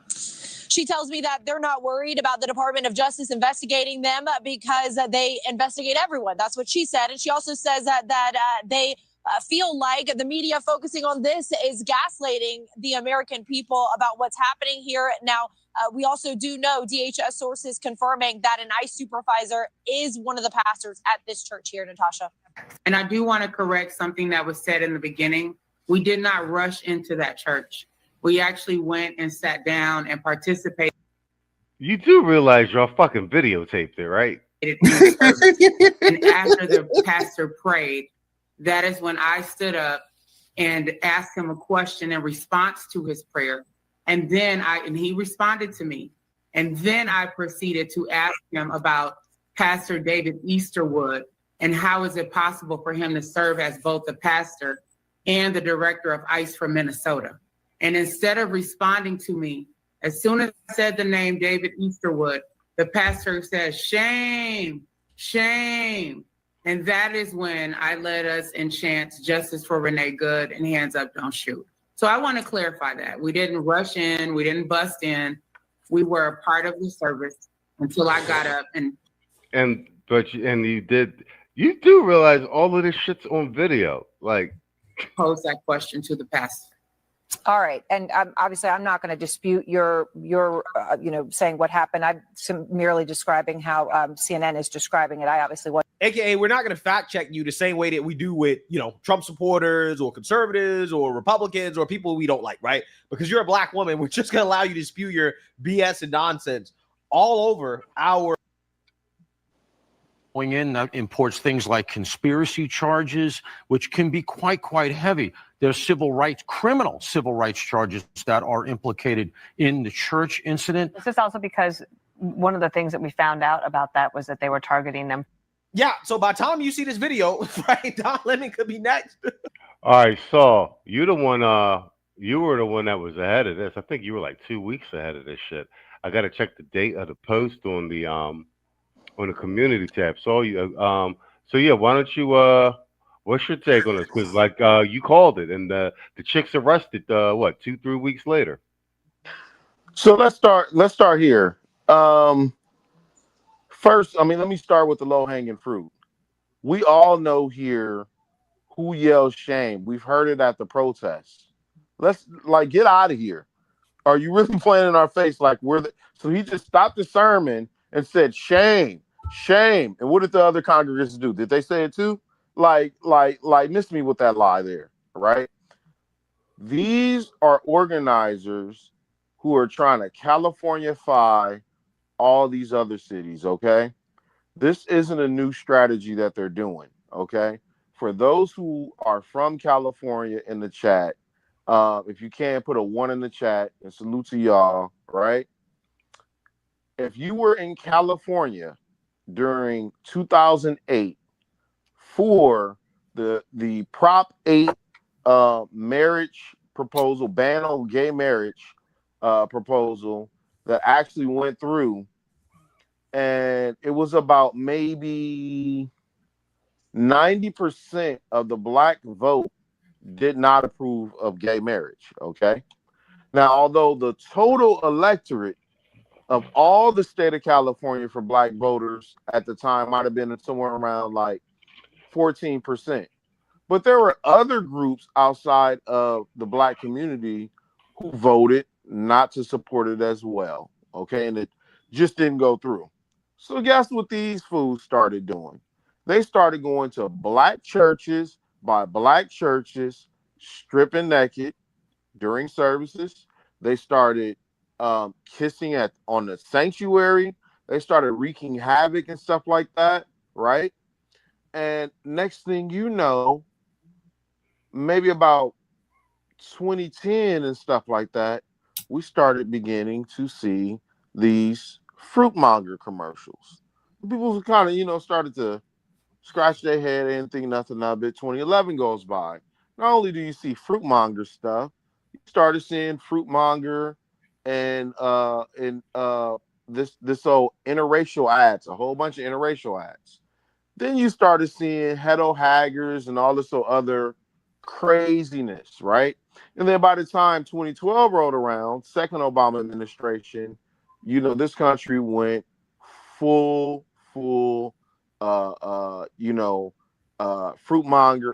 She tells me that they're not worried about the Department of Justice investigating them because they investigate everyone. That's what she said. And she also says that they feel like the media focusing on this is gaslighting the American people about what's happening here. Now, we also do know DHS sources confirming that an ICE supervisor is one of the pastors at this church here, Natasha. And I do want to correct something that was said in the beginning. We did not rush into that church. We actually went and sat down and participated. You do realize y'all fucking videotaped it, right? And after the pastor prayed, that is when I stood up and asked him a question in response to his prayer. And then he responded to me. And then I proceeded to ask him about Pastor David Easterwood and how is it possible for him to serve as both the pastor and the director of ICE for Minnesota. And instead of responding to me, as soon as I said the name David Easterwood, the pastor said, "Shame, shame." And that is when I led us in chants, "Justice for Renee Good" and "Hands Up, Don't Shoot." So I want to clarify that. We didn't rush in. We didn't bust in. We were a part of the service until I got up you do realize all of this shit's on video, like pose that question to the pastor. All right, and obviously, I'm not going to dispute your saying what happened. I'm merely describing how CNN is describing it. I obviously want. AKA, we're not going to fact check you the same way that we do with Trump supporters or conservatives or Republicans or people we don't like, right? Because you're a black woman, we're just going to allow you to spew your BS and nonsense all over our going in. That imports things like conspiracy charges, which can be quite heavy. There's criminal civil rights charges that are implicated in the church incident. This is also because one of the things that we found out about that was that they were targeting them. Yeah, so by the time you see this video, right, Don Lemon could be next. All right, Saul, you were the one that was ahead of this. I think you were like 2 weeks ahead of this shit. I got to check the date of the post on the community tab. So yeah, why don't you what's your take on this? Because like you called it, and the chick's arrested 2-3 weeks later. So let's start here. First, let me start with the low-hanging fruit. We all know here who yells shame. We've heard it at the protests. Let's get out of here. Are you really playing in our face like so he just stopped the sermon and said shame, shame. And what did the other congregants do? Did they say it too? Like miss me with that lie there, right? These are organizers who are trying to Californiafy all these other cities, okay? This isn't a new strategy that they're doing, okay? For those who are from California in the chat, if you can put a 1 in the chat, and salute to y'all, right? If you were in California during 2008 for the Prop 8 marriage proposal, ban on gay marriage proposal that actually went through, and it was about maybe 90% of the black vote did not approve of gay marriage, okay? Now, although the total electorate of all the state of California for black voters at the time might have been somewhere around like 14%. But there were other groups outside of the black community who voted not to support it as well, okay? And it just didn't go through. So guess what these fools started doing? They started going to black churches by black churches, stripping naked during services. They started kissing on the sanctuary. They started wreaking havoc and stuff like that, right? And next thing you know, maybe about 2010 and stuff like that, we started beginning to see these fruitmonger commercials. People kind of, started to scratch their head and think nothing of it. 2011 goes by. Not only do you see fruitmonger stuff, you started seeing fruitmonger and this old interracial ads, a whole bunch of interracial ads. Then you started seeing hedo haggers and all this other craziness, right? And then by the time 2012 rolled around, second Obama administration, this country went full fruitmonger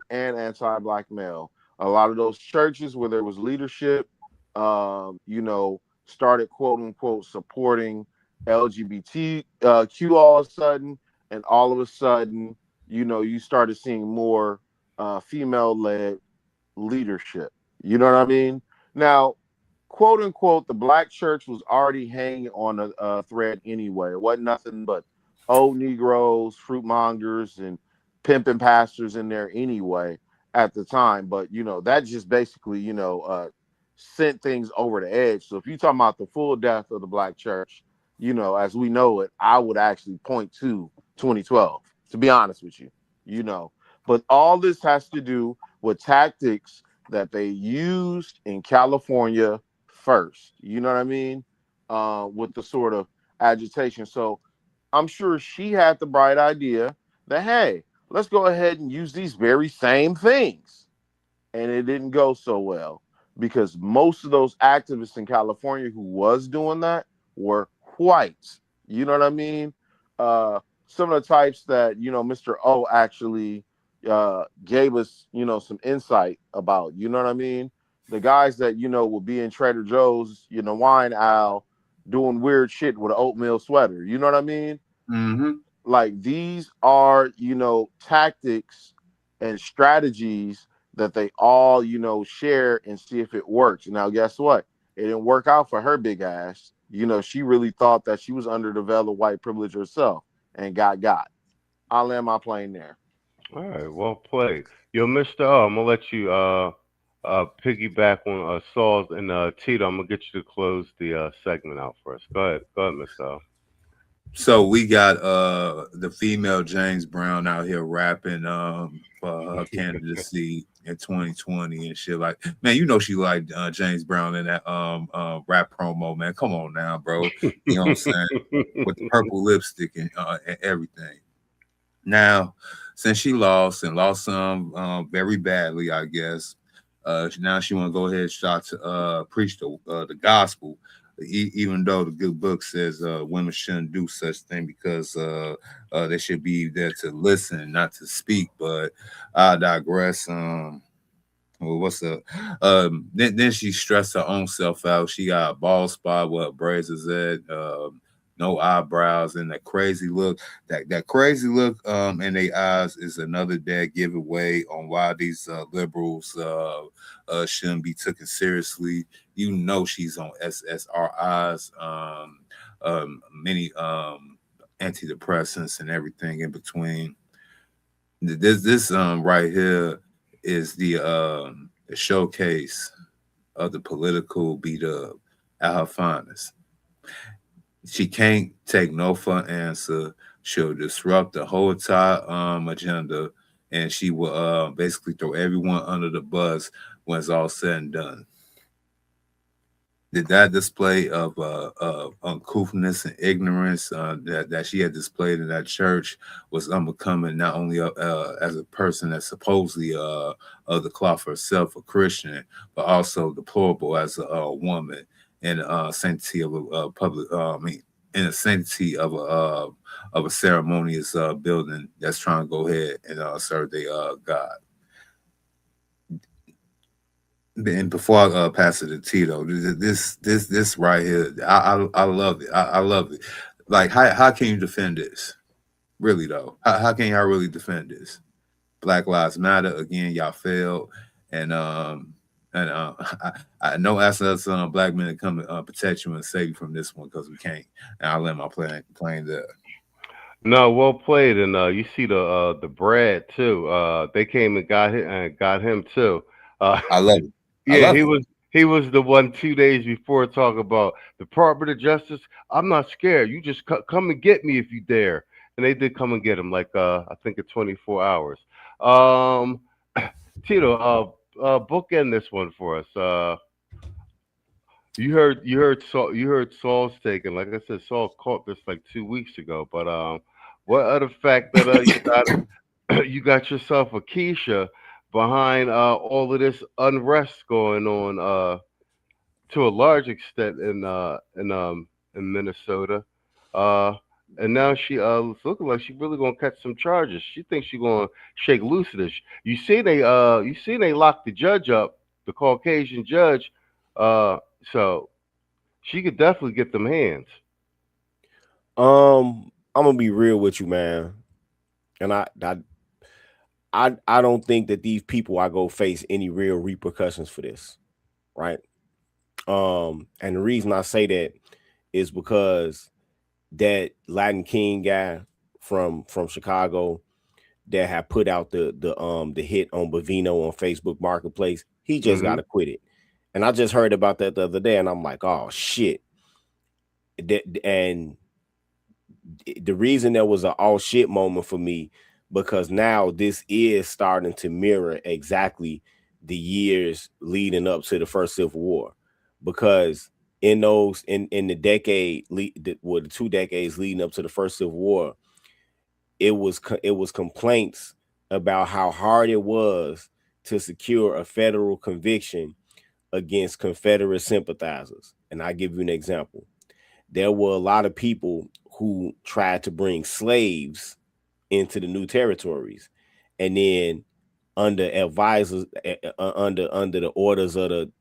and anti-black male. A lot of those churches where there was leadership, started quote unquote supporting LGBTQ all of a sudden, and all of a sudden, you started seeing more female-led leadership. You know what I mean? Now, quote unquote, the black church was already hanging on a thread anyway. It wasn't nothing but old Negroes, fruitmongers, and pimping pastors in there anyway at the time. But, that just basically, sent things over the edge. So if you're talking about the full death of the black church, as we know it, I would actually point to 2012, to be honest with you, But all this has to do with tactics that they used in California first. You know what I mean? With the sort of agitation. So I'm sure she had the bright idea that, hey, let's go ahead and use these very same things. And it didn't go so well because most of those activists in California who was doing that were white. You know what I mean? Some of the types that, Mr. O actually gave us, some insight about, you know what I mean? The guys that, would be in Trader Joe's, wine aisle doing weird shit with an oatmeal sweater. You know what I mean? Mm-hmm. Like these are, tactics and strategies that they all, share and see if it works. Now, guess what? It didn't work out for her big ass. You know, she really thought that she was underdeveloped white privilege herself and got. I'll land my plane there. All right, well played. Yo, Mr. O, I'm gonna let you piggyback on Saul's and Tito. I'm gonna get you to close the segment out for us. Go ahead, Mr. O. So we got the female James Brown out here rapping for her candidacy in 2020 and shit. Like, man, you know she liked James Brown in that rap promo, man. Come on now, bro. You know what I'm saying? With the purple lipstick and everything. Now, since she lost some very badly, I guess, now she want to go ahead and start to preach the gospel. Even though the good book says women shouldn't do such thing because they should be there to listen, not to speak. But I digress. Well, what's up? Then she stressed her own self out. She got a bald spot where her braids is at, no eyebrows, and that crazy look. That crazy look in their eyes is another dead giveaway on why these liberals shouldn't be taken seriously. You know she's on SSRIs, many antidepressants and everything in between. This right here is the showcase of the political beat-up at her finest. She can't take no for an answer. She'll disrupt the whole entire agenda, and she will basically throw everyone under the bus when it's all said and done. That display of uncouthness and ignorance that she had displayed in that church was unbecoming, not only as a person that's supposedly of the cloth herself, a Christian, but also deplorable as a woman in sanctity of a public. In the sanctity of a ceremonious building that's trying to go ahead and serve their God. And before I pass it to Tito, this right here, I love it. I love it. Like, how can you defend this? Really though, how can y'all really defend this? Black Lives Matter again. Y'all failed, and I know asking us black men to come and protect you and save you from this one because we can't. And I'll let my plane there. No, well played, and you see the Brad too. They came and got him too. I love it. Yeah, he was the one 2 days before talking about Department of Justice. I'm not scared. You just come and get me if you dare. And they did come and get him, like I think in 24 hours. Tito, bookend this one for us. You heard Saul's taken. Like I said, Saul caught this like 2 weeks ago. But what other fact that you got yourself a Keisha behind all of this unrest going on to a large extent in Minnesota, and now she it's looking like she's really gonna catch some charges. She thinks she's gonna shake loose of this. You see they locked the judge up, the Caucasian judge, so she could definitely get them hands. I'm gonna be real with you, man, and I don't think that these people are gonna face any real repercussions for this, right? And the reason I say that is because that Latin King guy from Chicago that had put out the hit on Bovino on Facebook Marketplace, he just got acquitted. And I just heard about that the other day, and I'm like, oh shit. And the reason there was an all shit moment for me, because now this is starting to mirror exactly the years leading up to the first Civil War, because in the decade, the 2 decades leading up to the first Civil War, it was complaints about how hard it was to secure a federal conviction against Confederate sympathizers. And I give you an example. There were a lot of people who tried to bring slaves into the new territories, and then under advisors, under the orders of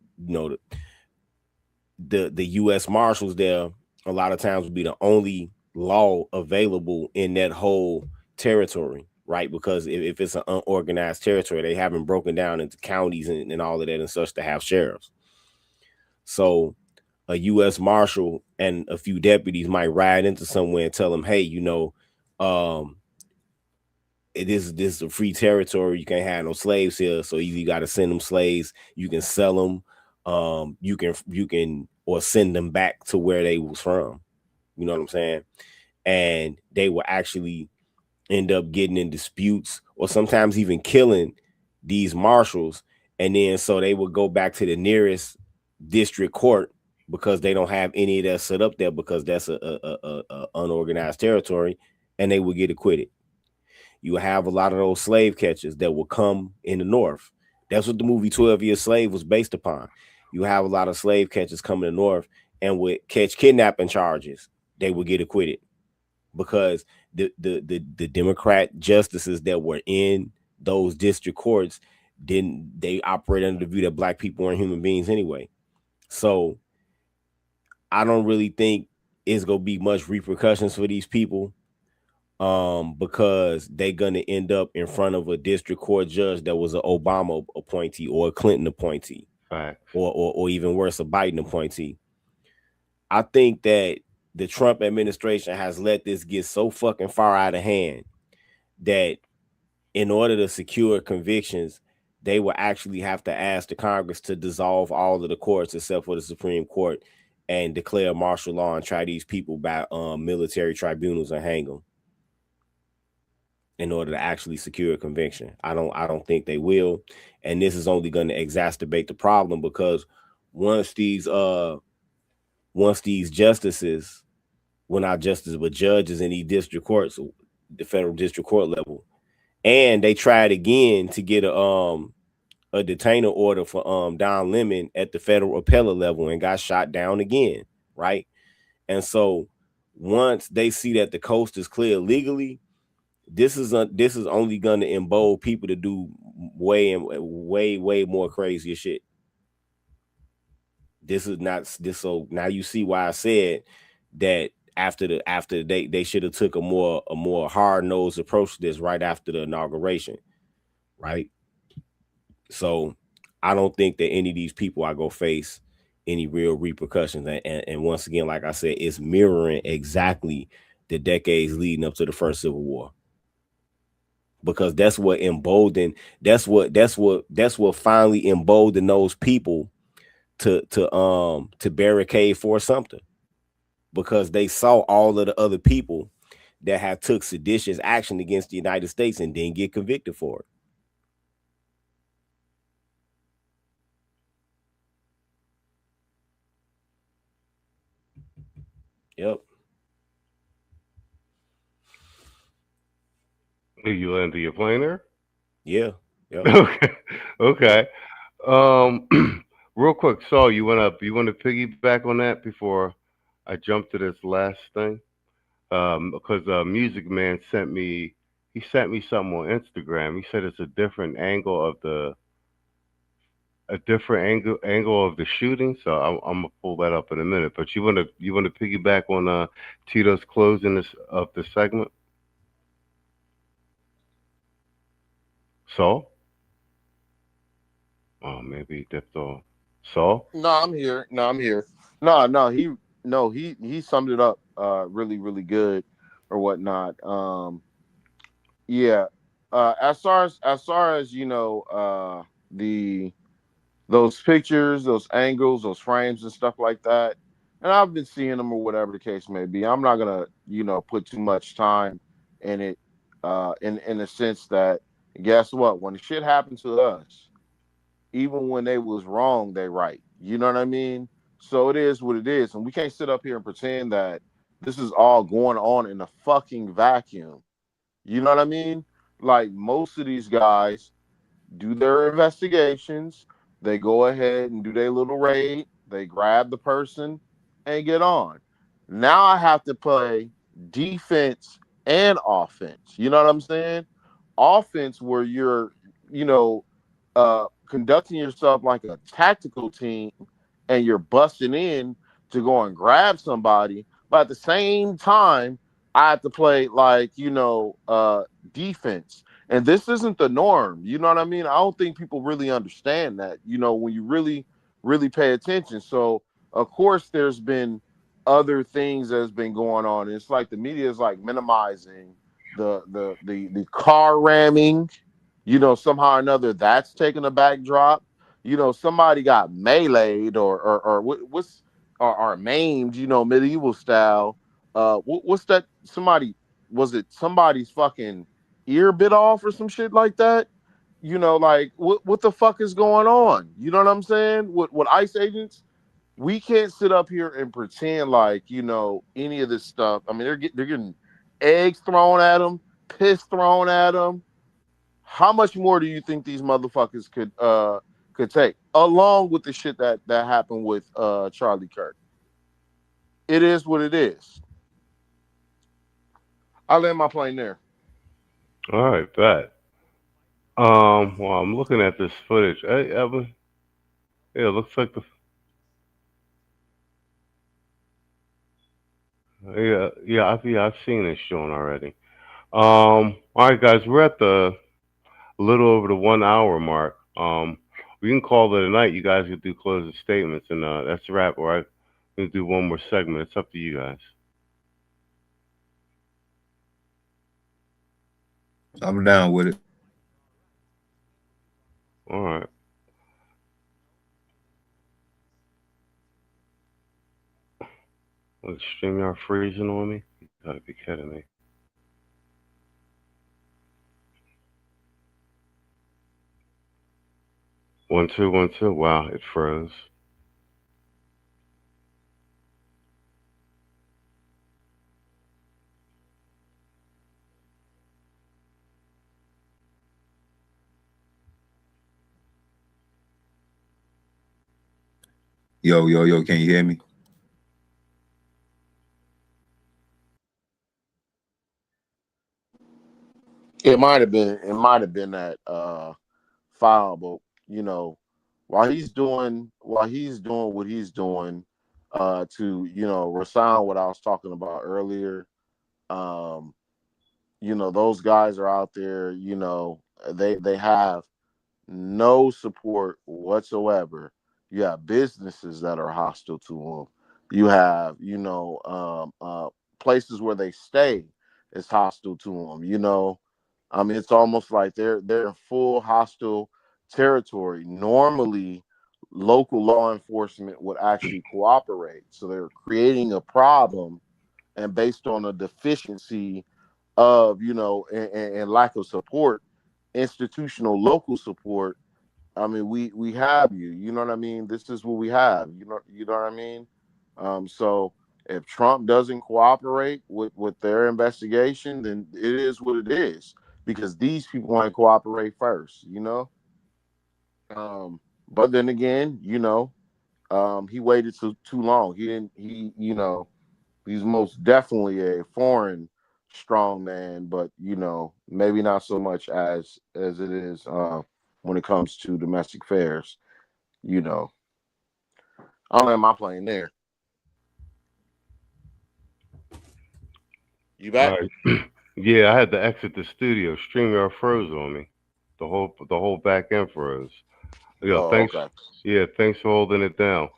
the U.S. Marshals, there a lot of times would be the only law available in that whole territory, right? Because if it's an unorganized territory, they haven't broken down into counties and all of that and such to have sheriffs. So a U.S. Marshal and a few deputies might ride into somewhere and tell them, hey, this is a free territory. You can't have no slaves here. So either you got to send them slaves, you can sell them, you can or send them back to where they was from. You know what I'm saying? And they will actually end up getting in disputes or sometimes even killing these marshals. And then so they would go back to the nearest district court because they don't have any of that set up there because that's a unorganized territory, and they would get acquitted. You have a lot of those slave catchers that will come in the North. That's what the movie 12 Years Slave was based upon. You have a lot of slave catchers coming in the North and would catch kidnapping charges. They would get acquitted because the Democrat justices that were in those district courts they operate under the view that black people aren't human beings anyway. So I don't really think it's gonna be much repercussions for these people. Because they're going to end up in front of a district court judge that was an Obama appointee or a Clinton appointee, right? Or even worse, a Biden appointee. I think that the Trump administration has let this get so fucking far out of hand that in order to secure convictions, they will actually have to ask the Congress to dissolve all of the courts except for the Supreme Court and declare martial law and try these people by military tribunals and hang them in order to actually secure a conviction. I don't think they will. And this is only going to exacerbate the problem because once these justices, well, not justices, but judges in these district courts, the federal district court level, and they tried again to get a detainer order for Don Lemon at the federal appellate level and got shot down again, right? And so once they see that the coast is clear legally, this is only going to embolden people to do way more crazier shit. This is not this. So now you see why I said that after they should have took a more hard-nosed approach to this right after the inauguration, right? So I don't think that any of these people are gonna face any real repercussions. And once again, like I said, it's mirroring exactly the decades leading up to the first Civil War. Because that's what emboldened, that's what finally emboldened those people to barricade Fort Sumter, because they saw all of the other people that have took seditious action against the United States and didn't get convicted for it. Yep. Did you land your plane there? Yeah. Yep. Okay. Real quick, so you want to piggyback on that before I jump to this last thing? Because Music Man sent me something on Instagram. He said it's a different angle of the shooting. So I'm gonna pull that up in a minute. But you want to piggyback on Tito's closing of the segment? So, oh, maybe he dipped off. So, No, I'm here. No, he summed it up really, really good or whatnot. Yeah. As far as those pictures, those angles, those frames and stuff like that, and I've been seeing them or whatever the case may be. I'm not gonna put too much time in it in the sense that, guess what, when shit happened to us, even when they was wrong, they right. You know what I mean? So it is what it is. And we can't sit up here and pretend that this is all going on in a fucking vacuum. You know what I mean? Like, most of these guys do their investigations. They go ahead and do their little raid. They grab the person and get on. Now I have to play defense and offense. You know what I'm saying? Offense, where you're, conducting yourself like a tactical team and you're busting in to go and grab somebody, but at the same time I have to play like defense. And this isn't the norm. You know what I mean? I don't think people really understand that, when you really, really pay attention. So Of course, there's been other things that's been going on. It's like the media is like minimizing the car ramming. You know, somehow or another that's taken a backdrop. You know, somebody got meleeed or maimed. You know, medieval style. What's that? Was it somebody's fucking ear bit off or some shit like that? You know, like what the fuck is going on? You know what I'm saying? With ICE agents, we can't sit up here and pretend like, you know, any of this stuff. I mean, they're getting eggs thrown at them, piss thrown at them. How much more do you think these motherfuckers could take, along with the shit that happened with Charlie Kirk? It is what it is. I land my plane there. All right, bet. Well, I'm looking at this footage. Hey, Evan. Yeah, it looks like I've seen this shown already. All right, guys, we're at the little over the 1 hour mark. We can call it a night. You guys can do closing statements, and that's a wrap. All right, we can do one more segment. It's up to you guys. I'm down with it. All right. Look, StreamYard freezing on me? You gotta be kidding me. One, two, 1, 2. Wow, it froze. Yo, can you hear me? It might have been that file, but you know, while he's doing what he's doing, to, you know, resound what I was talking about earlier. You know, those guys are out there, you know, they have no support whatsoever. You have businesses that are hostile to them. You have, you know, places where they stay is hostile to them. You know, I mean, it's almost like they're in full hostile territory. Normally, local law enforcement would actually cooperate. So they're creating a problem, and based on a deficiency of, you know, and lack of support, institutional local support. I mean, we have you. You know what I mean? This is what we have. You know what I mean? So if Trump doesn't cooperate with their investigation, then it is what it is, because these people want to cooperate first, you know? But then again, you know, he waited too long. You know, he's most definitely a foreign strong man, but you know, maybe not so much as it is when it comes to domestic affairs. You know, I'll land my plane there. You back? All right. Yeah, I had to exit the studio. StreamYard froze on me. The whole back end froze. Yeah, thanks. Okay. Yeah, thanks for holding it down.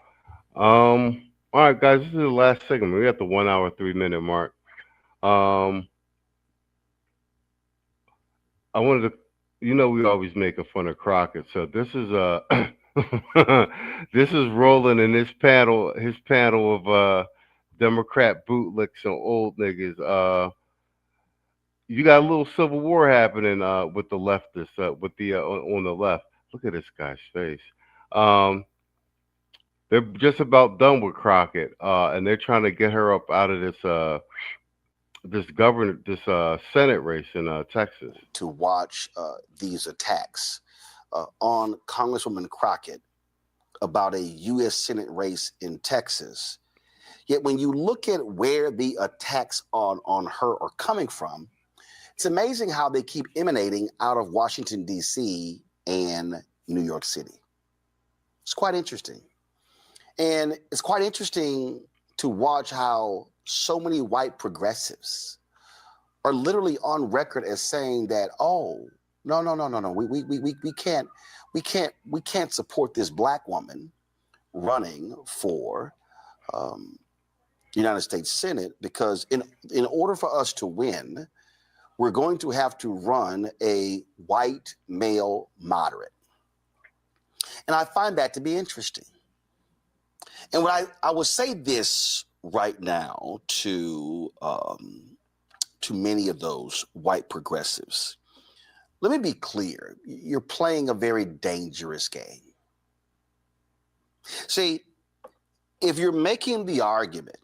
All right, guys, this is the last segment. We're at the 1 hour, 3 minute mark. I wanted to, you know, we always make a fun of Crockett. So this is this is Roland and his panel of Democrat bootlicks and old niggas. You got a little civil war happening with the leftists, with the on the left. Look at this guy's face. They're just about done with Crockett, and they're trying to get her up out of this Senate race in Texas. To watch these attacks on Congresswoman Crockett about a U.S. Senate race in Texas. Yet when you look at where the attacks on her are coming from, it's amazing how they keep emanating out of Washington, D.C. and New York City. It's quite interesting. And it's quite interesting to watch how so many white progressives are literally on record as saying that, oh, no, we can't support this black woman running for United States Senate, because in order for us to win, we're going to have to run a white male moderate. And I find that to be interesting. And what I will say this right now to many of those white progressives. Let me be clear. You're playing a very dangerous game. See, if you're making the argument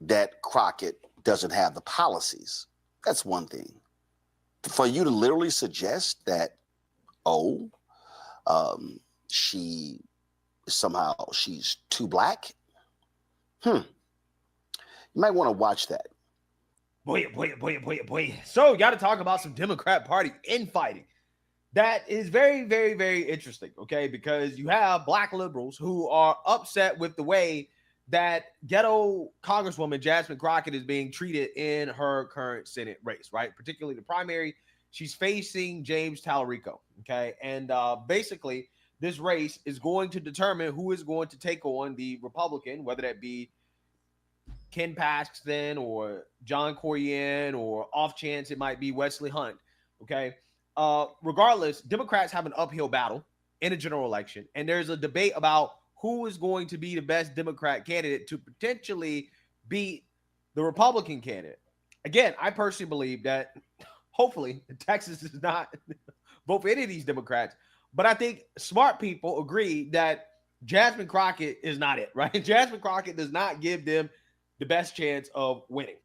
that Crockett doesn't have the policies, that's one thing. For you to literally suggest that, she's too black, you might want to watch that. Boy. So, got to talk about some Democrat Party infighting. That is very, very, very interesting, okay? Because you have black liberals who are upset with the way that ghetto Congresswoman Jasmine Crockett is being treated in her current Senate race, right? Particularly the primary. She's facing James Tallarico, okay? And basically, this race is going to determine who is going to take on the Republican, whether that be Ken Paxton or John Corrigan, or off chance it might be Wesley Hunt, okay? Regardless, Democrats have an uphill battle in a general election, and there's a debate about who is going to be the best Democrat candidate to potentially beat the Republican candidate. Again, I personally believe that hopefully Texas does not vote for any of these Democrats, but I think smart people agree that Jasmine Crockett is not it, right? Jasmine Crockett does not give them the best chance of winning.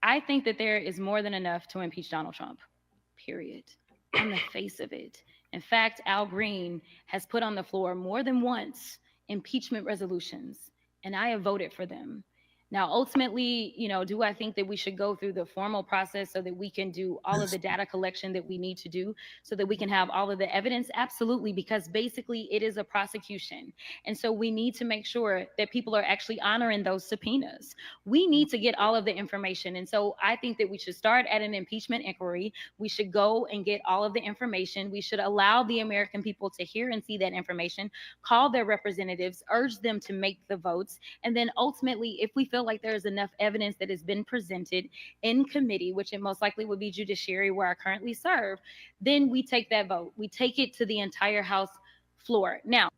I think that there is more than enough to impeach Donald Trump, period, on the face of it. In fact, Al Green has put on the floor more than once impeachment resolutions, and I have voted for them. Now, ultimately, do I think that we should go through the formal process so that we can do all of the data collection that we need to do so that we can have all of the evidence? Absolutely, because basically it is a prosecution. And so we need to make sure that people are actually honoring those subpoenas. We need to get all of the information. And so I think that we should start at an impeachment inquiry. We should go and get all of the information. We should allow the American people to hear and see that information, call their representatives, urge them to make the votes. And then ultimately, if we feel like there is enough evidence that has been presented in committee, which it most likely would be judiciary where I currently serve, then we take that vote. We take it to the entire House floor. Now,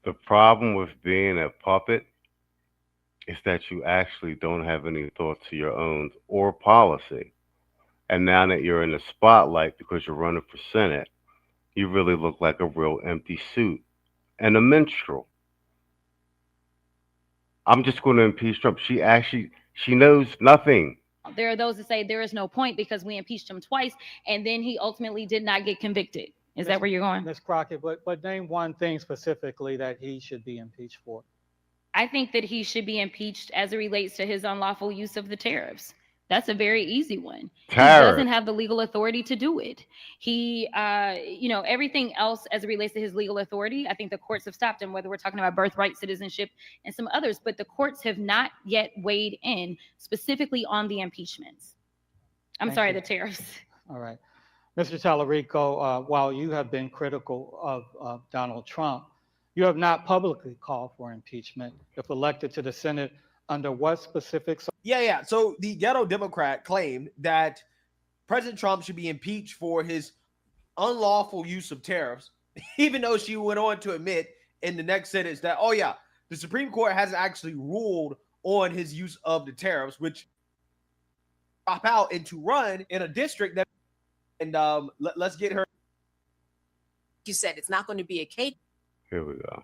the problem with being a puppet is that you actually don't have any thoughts of your own or policy. And now that you're in the spotlight because you're running for Senate, you really look like a real empty suit and a minstrel. I'm just going to impeach Trump. She knows nothing. there are those that say there is no point because we impeached him twice and then he ultimately did not get convicted. Is that where you're going? Ms. Crockett, but name one thing specifically that he should be impeached for. I think that he should be impeached as it relates to his unlawful use of the tariffs. That's a very easy one. He doesn't have the legal authority to do it. He, everything else as it relates to his legal authority, I think the courts have stopped him, whether we're talking about birthright citizenship and some others, but the courts have not yet weighed in specifically on the impeachments. The tariffs. All right. Mr. Tallarico, while you have been critical of Donald Trump, you have not publicly called for impeachment. If elected to the Senate, under what specifics? Yeah. So the ghetto Democrat claimed that President Trump should be impeached for his unlawful use of tariffs, even though she went on to admit in the next sentence that, the Supreme Court hasn't actually ruled on his use of the tariffs, which drop out and to run in a district that, and let's get her. You said it's not going to be a case. Here we go.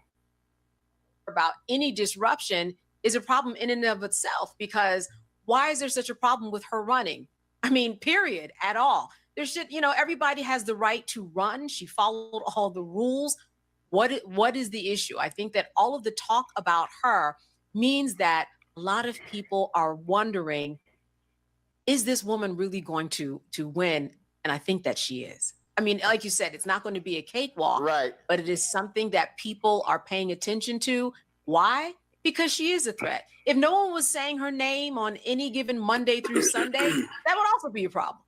About any disruption is a problem in and of itself, because why is there such a problem with her running? I mean, period, at all. There should, everybody has the right to run. She followed all the rules. What is the issue? I think that all of the talk about her means that a lot of people are wondering, is this woman really going to win? And I think that she is. I mean, like you said, it's not going to be a cakewalk, right? But it is something that people are paying attention to. Why? Because she is a threat. If no one was saying her name on any given Monday through Sunday, that would also be a problem.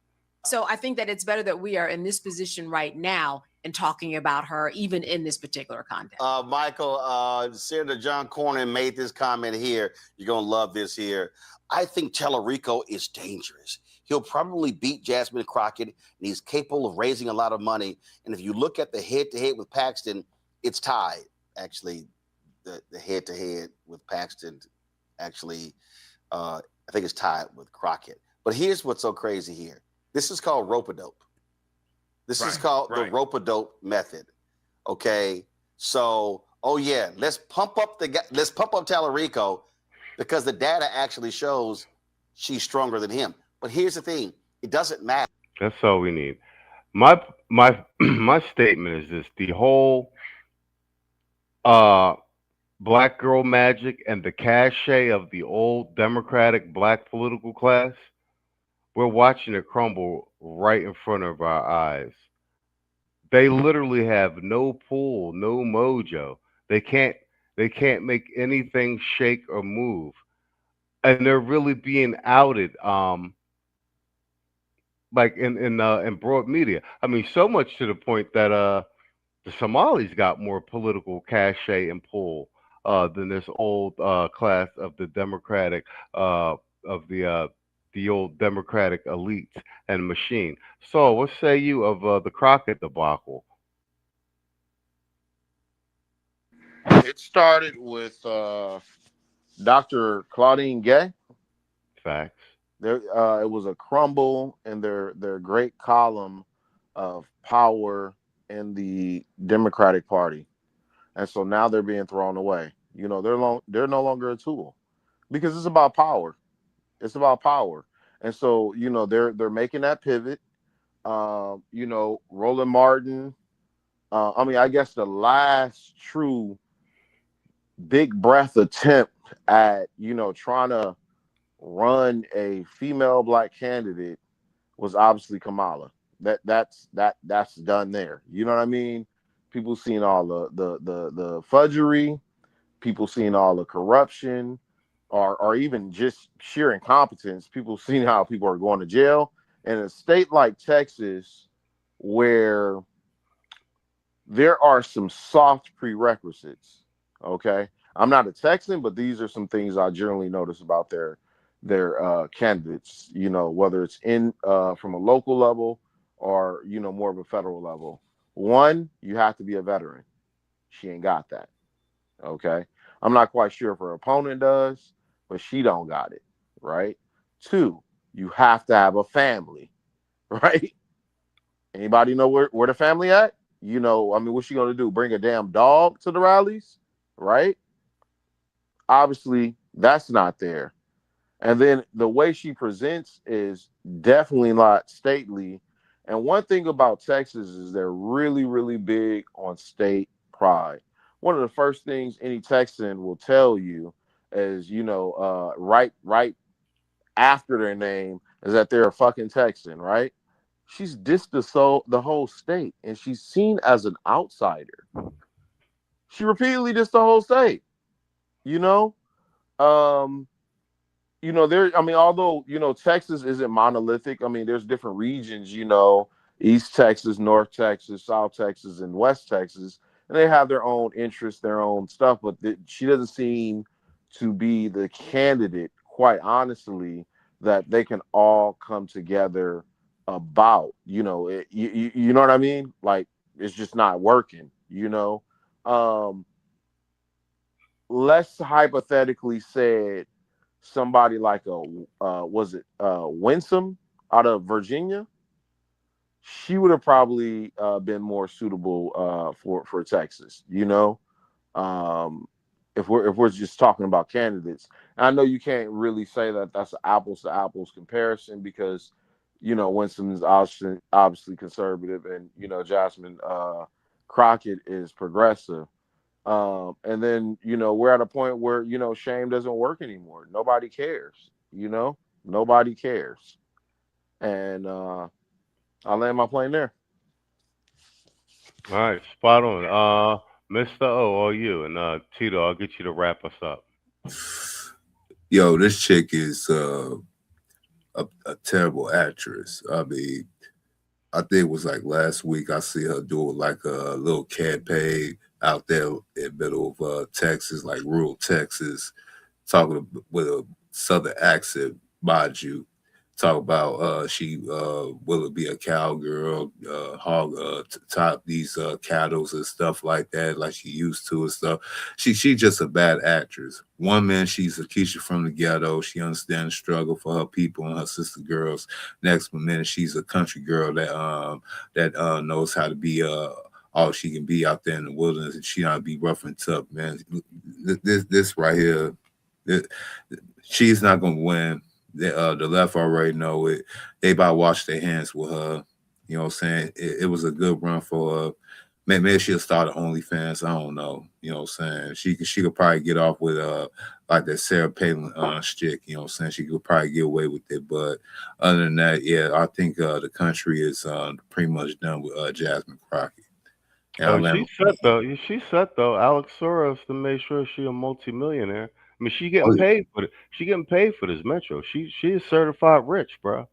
So I think that it's better that we are in this position right now and talking about her, even in this particular context. Michael, Senator John Cornyn made this comment here. You're going to love this here. I think Tallarico is dangerous. He'll probably beat Jasmine Crockett, and he's capable of raising a lot of money. And if you look at the head-to-head with Paxton, it's tied. Actually, the head-to-head with Paxton, actually, I think it's tied with Crockett. But here's what's so crazy here. This is called rope-a-dope. This is called the rope-a-dope method. Okay, so let's pump up Tallarico because the data actually shows she's stronger than him. But here's the thing: it doesn't matter. That's all we need. My statement is this: the whole black girl magic and the cachet of the old Democratic black political class, we're watching it crumble right in front of our eyes. They literally have no pull, no mojo. They can't make anything shake or move. And they're really being outed like in broad media. I mean, so much to the point that the Somalis got more political cachet and pull than this old class of the Democratic the old Democratic elites and machine. So what say you of the Crockett debacle? It started with Dr. Claudine Gay. Facts. There, it was a crumble in their great column of power in the Democratic Party, and so now they're being thrown away. You know, they're no longer a tool because it's about power. It's about power, and so you know they're making that pivot. You know, Roland Martin. I mean, I guess the last true big breath attempt at trying to run a female black candidate was obviously Kamala. That's done there. You know what I mean? People seeing all the fudgery, people seeing all the corruption, or even just sheer incompetence. People seeing how people are going to jail. In a state like Texas, where there are some soft prerequisites. Okay, I'm not a Texan, but these are some things I generally notice about their candidates. You know, whether it's in from a local level or more of a federal level. One, you have to be a veteran. She ain't got that. Okay, I'm not quite sure if her opponent does, but she don't got it. Right. Two, you have to have a family. Right. Anybody know where the family at? I mean, what's she gonna do? Bring a damn dog to the rallies? Right? Obviously, that's not there. And then the way she presents is definitely not stately. And one thing about Texas is they're really, really big on state pride. One of the first things any Texan will tell you is, right after their name is that they're a fucking Texan, right? She's dissed the whole state, and she's seen as an outsider. She repeatedly dissed the whole state. Although Texas isn't monolithic. I mean, there's different regions. East Texas, North Texas, South Texas, and West Texas, and they have their own interests, their own stuff. But she doesn't seem to be the candidate, quite honestly, that they can all come together about. You know what I mean? Like, it's just not working. Let's hypothetically say somebody like Winsome out of Virginia, she would have probably been more suitable for Texas. If we're just talking about candidates, and I know you can't really say that that's an apples to apples comparison because Winsome is obviously conservative, and Jasmine Crockett is progressive. And then we're at a point where shame doesn't work anymore. Nobody cares. Nobody cares. And I'll land my plane there. All right, spot on. Mr. O, all you, and Tito, I'll get you to wrap us up. Yo, this chick is a terrible actress. I mean, I think it was like last week. I see her do like a little campaign out there in the middle of Texas, like rural Texas, talking with a southern accent, mind you. Talk about she will be a cowgirl, hog top these cattle and stuff like that, like she used to and stuff. She just a bad actress. One man, she's a Keisha from the ghetto. She understands the struggle for her people and her sister girls. Next minute, she's a country girl that knows how to be all she can be out there in the wilderness, and she not be rough and tough, man. This right here, she's not gonna win. The left already know it. They about to wash their hands with her. You know what I'm saying? It was a good run for her. Maybe she'll start an OnlyFans. I don't know. You know what I'm saying? She could probably get off with like that Sarah Palin stick. You know what I'm saying? She could probably get away with it. But other than that, yeah, I think the country is pretty much done with Jasmine Crockett. Oh, she said though, Alex Soros to make sure she a multimillionaire. I mean, she getting paid for it. She getting paid for this metro. She is certified rich, bro.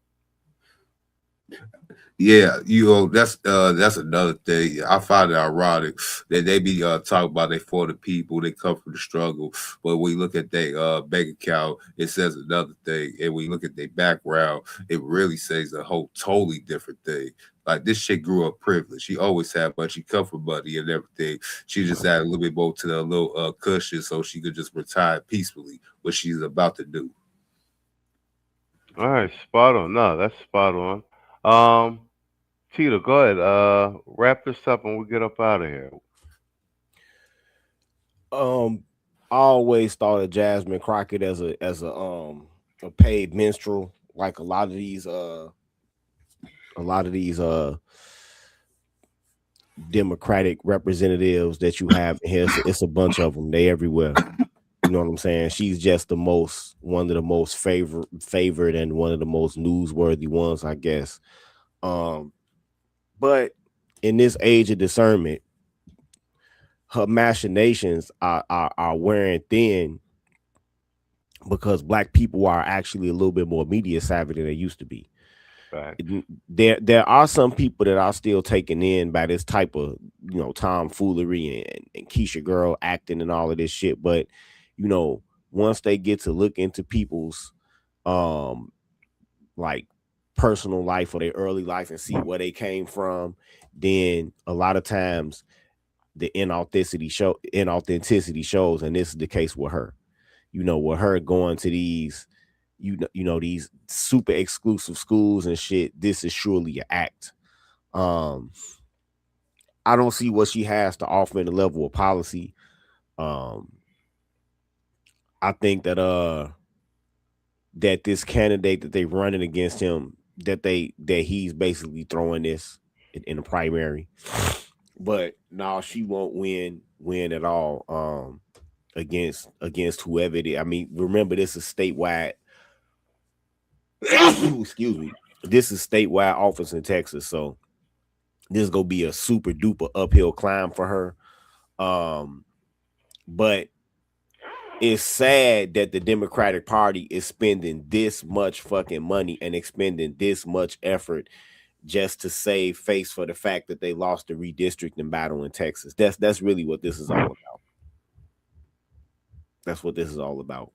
Yeah, you know, that's another thing. I find it ironic that they be talking about they for the people, they come from the struggle. But when you look at their bank account, it says another thing. And when you look at their background, it really says a whole totally different thing. Like this chick grew up privileged. She always had money. She come from money and everything. She just added a little bit more to the little cushion so she could just retire peacefully, what she's about to do. All right, spot on. No, that's spot on. Tita, go ahead. Wrap this up and we get up out of here. I always thought of Jasmine Crockett as a paid minstrel, like a lot of these Democratic representatives that you have here. It's a bunch of them. They everywhere. You know what I'm saying? She's just one of the most favored and one of the most newsworthy ones, I guess. But in this age of discernment, her machinations are wearing thin because Black people are actually a little bit more media savvy than they used to be. Right. There are some people that are still taken in by this type of, you know, tomfoolery and Keisha girl acting and all of this shit. But, you know, once they get to look into people's like personal life or their early life and see where they came from, then a lot of times the inauthenticity shows, and this is the case with her. You know, with her going to these you know these super exclusive schools and shit, this is surely an act. I don't see what she has to offer in the level of policy. I think that that this candidate that they running against him, that he's basically throwing this in the primary, but no, she won't win at all against whoever it is. I mean, remember, this is statewide. Excuse me. This is statewide office in Texas, so this is gonna be a super duper uphill climb for her. But it's sad that the Democratic Party is spending this much fucking money and expending this much effort just to save face for the fact that they lost the redistricting battle in Texas. That's really what this is all about. That's what this is all about.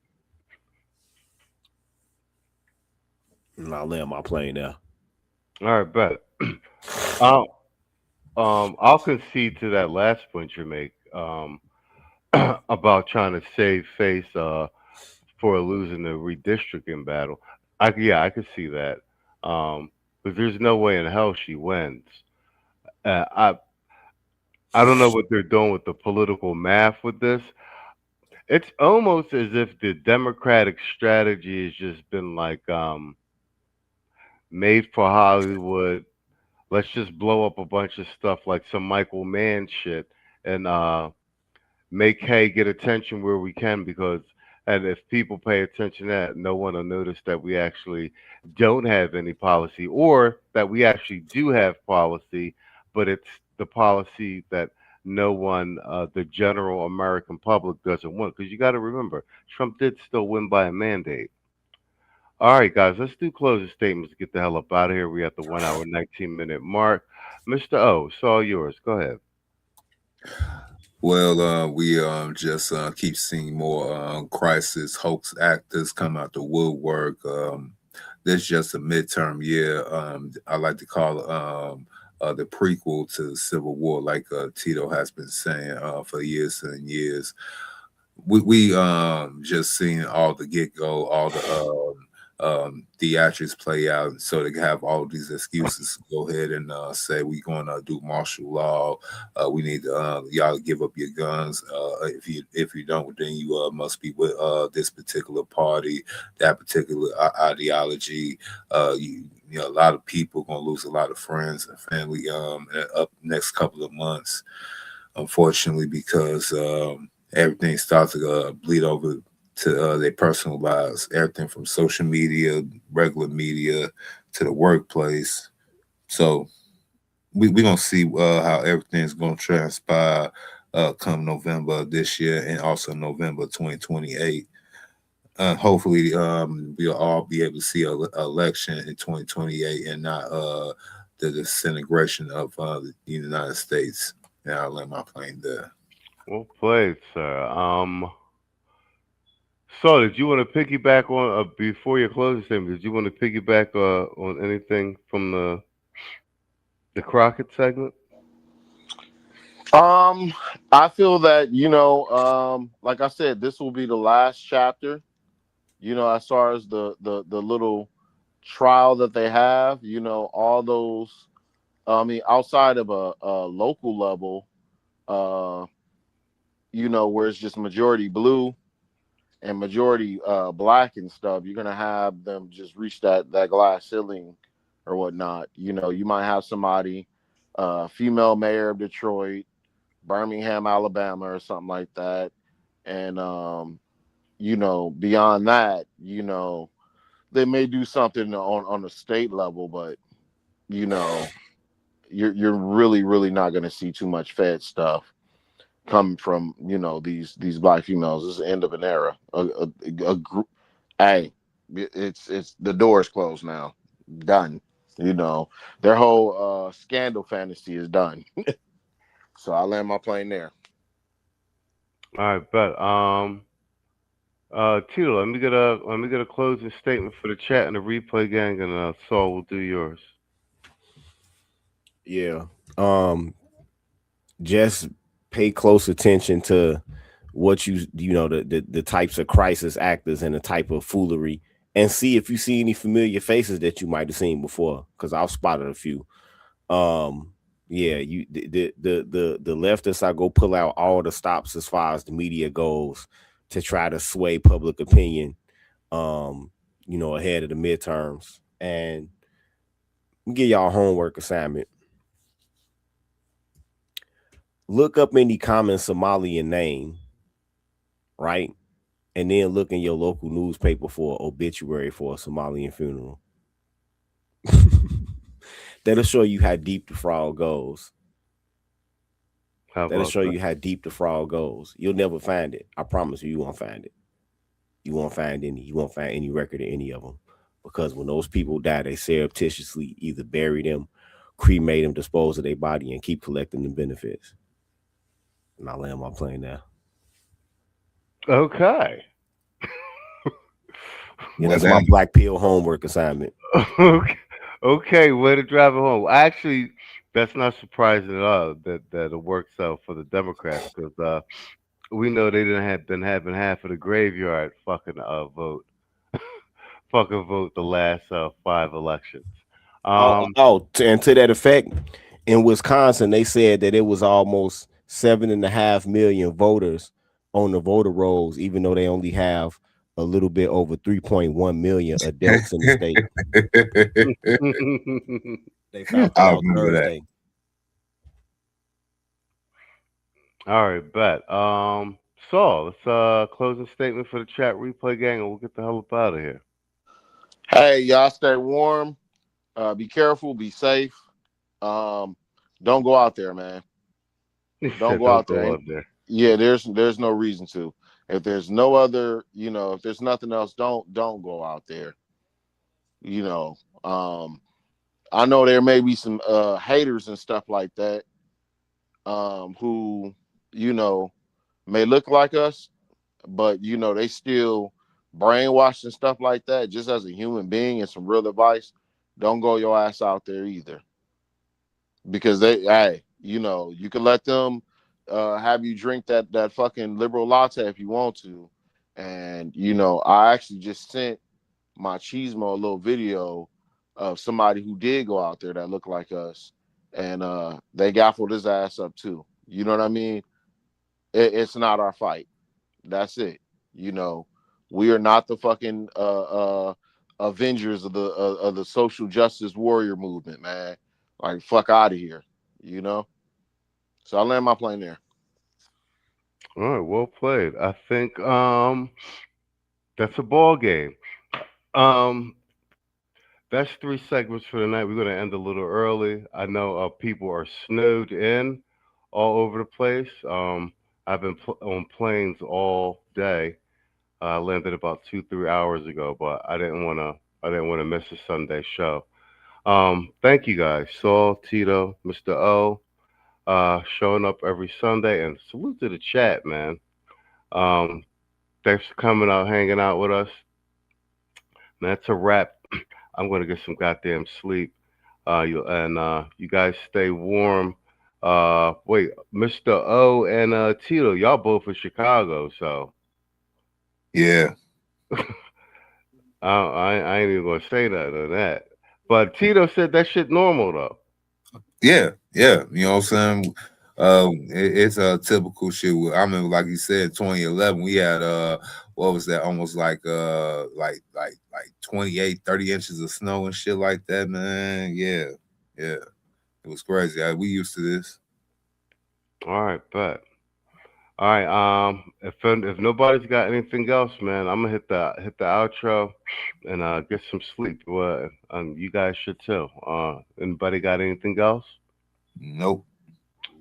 And I'll land my plane there. All right, bet. I'll concede to that last point you make about trying to save face for losing the redistricting battle. I could see that. But there's no way in hell she wins. I don't know what they're doing with the political math with this. It's almost as if the Democratic strategy has just been like made for Hollywood. Let's just blow up a bunch of stuff like some Michael Mann shit and make hay get attention where we can, and if people pay attention to that, no one will notice that we actually don't have any policy, or that we actually do have policy, but it's the policy that no one, the general American public, doesn't want. Because you got to remember, Trump did still win by a mandate. All right, guys, let's do closing statements to get the hell up out of here. We're at the 1 hour, 19-minute mark. Mr. O, it's all yours. Go ahead. Well, we just keep seeing more crisis hoax actors come out the woodwork. This is just a midterm year. I like to call it the prequel to the Civil War, like Tito has been saying for years and years. We just seeing all the get-go, all the theatrics play out, so they can have all these excuses to go ahead and say we're going to do martial law. We need y'all to give up your guns. If you don't, then you must be with this particular party, that particular ideology. You know, a lot of people are going to lose a lot of friends and family up next couple of months, unfortunately, because everything starts to bleed over to their personal lives, everything from social media, regular media, to the workplace. So we're going to see how everything's going to transpire come November this year and also November 2028. Hopefully, we'll all be able to see an election in 2028 and not the disintegration of the United States. And I'll let my plane there. Well played, sir. So, did you want to piggyback on before your closing statement? Did you want to piggyback on anything from the Crockett segment? I feel that, you know, like I said, this will be the last chapter. You know, as far as the little trial that they have, you know, all those. I mean, outside of a local level, you know, where it's just majority blue and majority black and stuff, you're gonna have them just reach that glass ceiling or whatnot. You know, you might have somebody, female mayor of Detroit, Birmingham, Alabama, or something like that, and you know, beyond that, you know, they may do something on a state level, but you know, you're really not gonna see too much Fed stuff coming from, you know, these black females. This is the end of an era. A group. Hey, it's the door's closed now. Done. You know, their whole scandal fantasy is done. So I land my plane there. All right, bet. Tito, let me get a closing statement for the chat and the replay gang, and Saul will do yours. Yeah. Just pay close attention to what you know, the types of crisis actors and the type of foolery, and see if you see any familiar faces that you might have seen before, because I've spotted a few. Yeah, the leftists are go pull out all the stops as far as the media goes to try to sway public opinion, you know, ahead of the midterms. And give y'all a homework assignment. Look up any common Somalian name, right? And then look in your local newspaper for an obituary for a Somalian funeral. That'll show you how deep the fraud goes. That'll show you how deep the fraud goes. You'll never find it. I promise you, you won't find it. You won't find any record of any of them. Because when those people die, they surreptitiously either bury them, cremate them, dispose of their body, and keep collecting the benefits. And I land my plane now. Okay. Yeah, that's my black pill homework assignment. Okay, way to drive it home. Actually, that's not surprising at all that it works out for the Democrats, because we know they been having half of the graveyard fucking vote the last 5 elections. And to that effect, in Wisconsin, they said that it was almost 7.5 million voters on the voter rolls, even though they only have a little bit over 3.1 million adults in the state. They found out Thursday. All right, bet. So let's closing statement for the chat replay gang, and we'll get the hell up out of here. Hey, y'all stay warm. Be careful. Be safe. Don't go out there, man. Don't go out there. Yeah, there's no reason to. If there's no other, you know, if there's nothing else, don't go out there. You know, I know there may be some haters and stuff like that, who, you know, may look like us, but you know, they still brainwashed and stuff like that. Just as a human being, and some real advice, don't go your ass out there either. Because hey, you know, you can let them have you drink that fucking liberal latte if you want to. And you know, I actually just sent Machismo a little video of somebody who did go out there that looked like us, and they gaffled his ass up too. You know what I mean? It's not our fight. That's it. You know, we are not the fucking avengers of the social justice warrior movement, man. Like, fuck out of here. You know. So I land my plane there. All right, well played. I think that's a ball game. That's 3 segments for the night. We're going to end a little early. I know people are snowed in all over the place. I've been on planes all day. I landed about 2-3 hours ago, but I didn't want to miss a Sunday show. Thank you guys, Saul, Tito, Mr. O, showing up every Sunday, and salute to the chat, man. Thanks for coming out, hanging out with us. And that's a wrap. I'm going to get some goddamn sleep. You guys stay warm. Wait, Mr. O and Tito, y'all both in Chicago, so. Yeah. I ain't even going to say nothing on that. But Tito said that shit normal, though. Yeah. You know what I'm saying? It's a typical shit. I remember, like you said, 2011, we had what was that? Almost like 28, 30 inches of snow and shit like that, man. Yeah. It was crazy. We used to this. All right, bet. All right. If nobody's got anything else, man, I'm gonna hit the outro and get some sleep. Well, you guys should too. Anybody got anything else? Nope.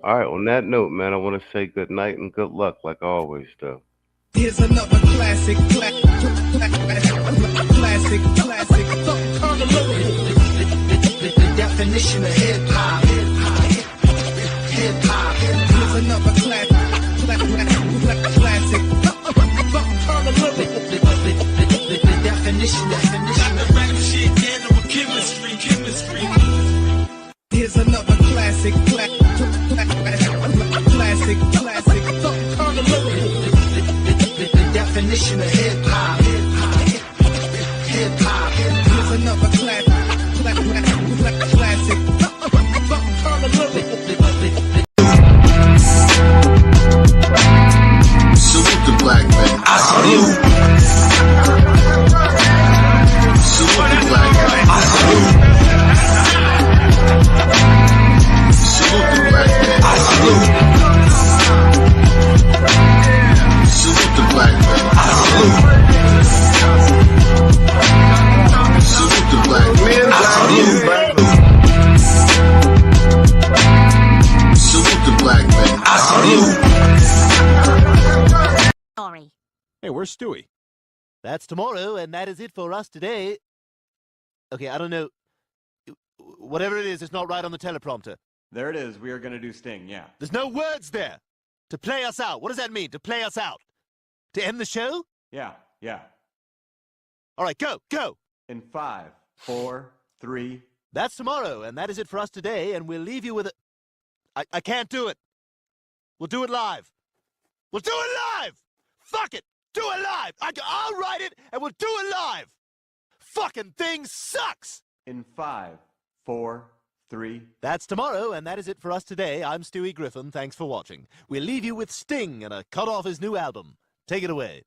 All right. On that note, man, I want to say good night and good luck, like I always do. Here's another classic. The definition of hip hop. Here's another classic. The definition. Chemistry. Here's another classic. The definition of hip hop. Here's another classic. Salute the black man. I salute. Salute the black man. I salute. Salute the black man. I salute. Salute the black man. I salute. Salute the black man. I salute. Salute the black man. I salute. Hey, where's Stewie? That's tomorrow, and that is it for us today. Okay, I don't know. Whatever it is, it's not right on the teleprompter. There it is. We are going to do Sting, yeah. There's no words there. To play us out. What does that mean, to play us out? To end the show? Yeah. All right, go. In 5, 4, 3. That's tomorrow, and that is it for us today, and we'll leave you with a... I can't do it. We'll do it live. Fuck it. Do it live. I'll write it, and we'll do it live. Fucking thing sucks. In 5, 4, 3. That's tomorrow, and that is it for us today. I'm Stewie Griffin. Thanks for watching. We'll leave you with Sting and a cut off his new album. Take it away.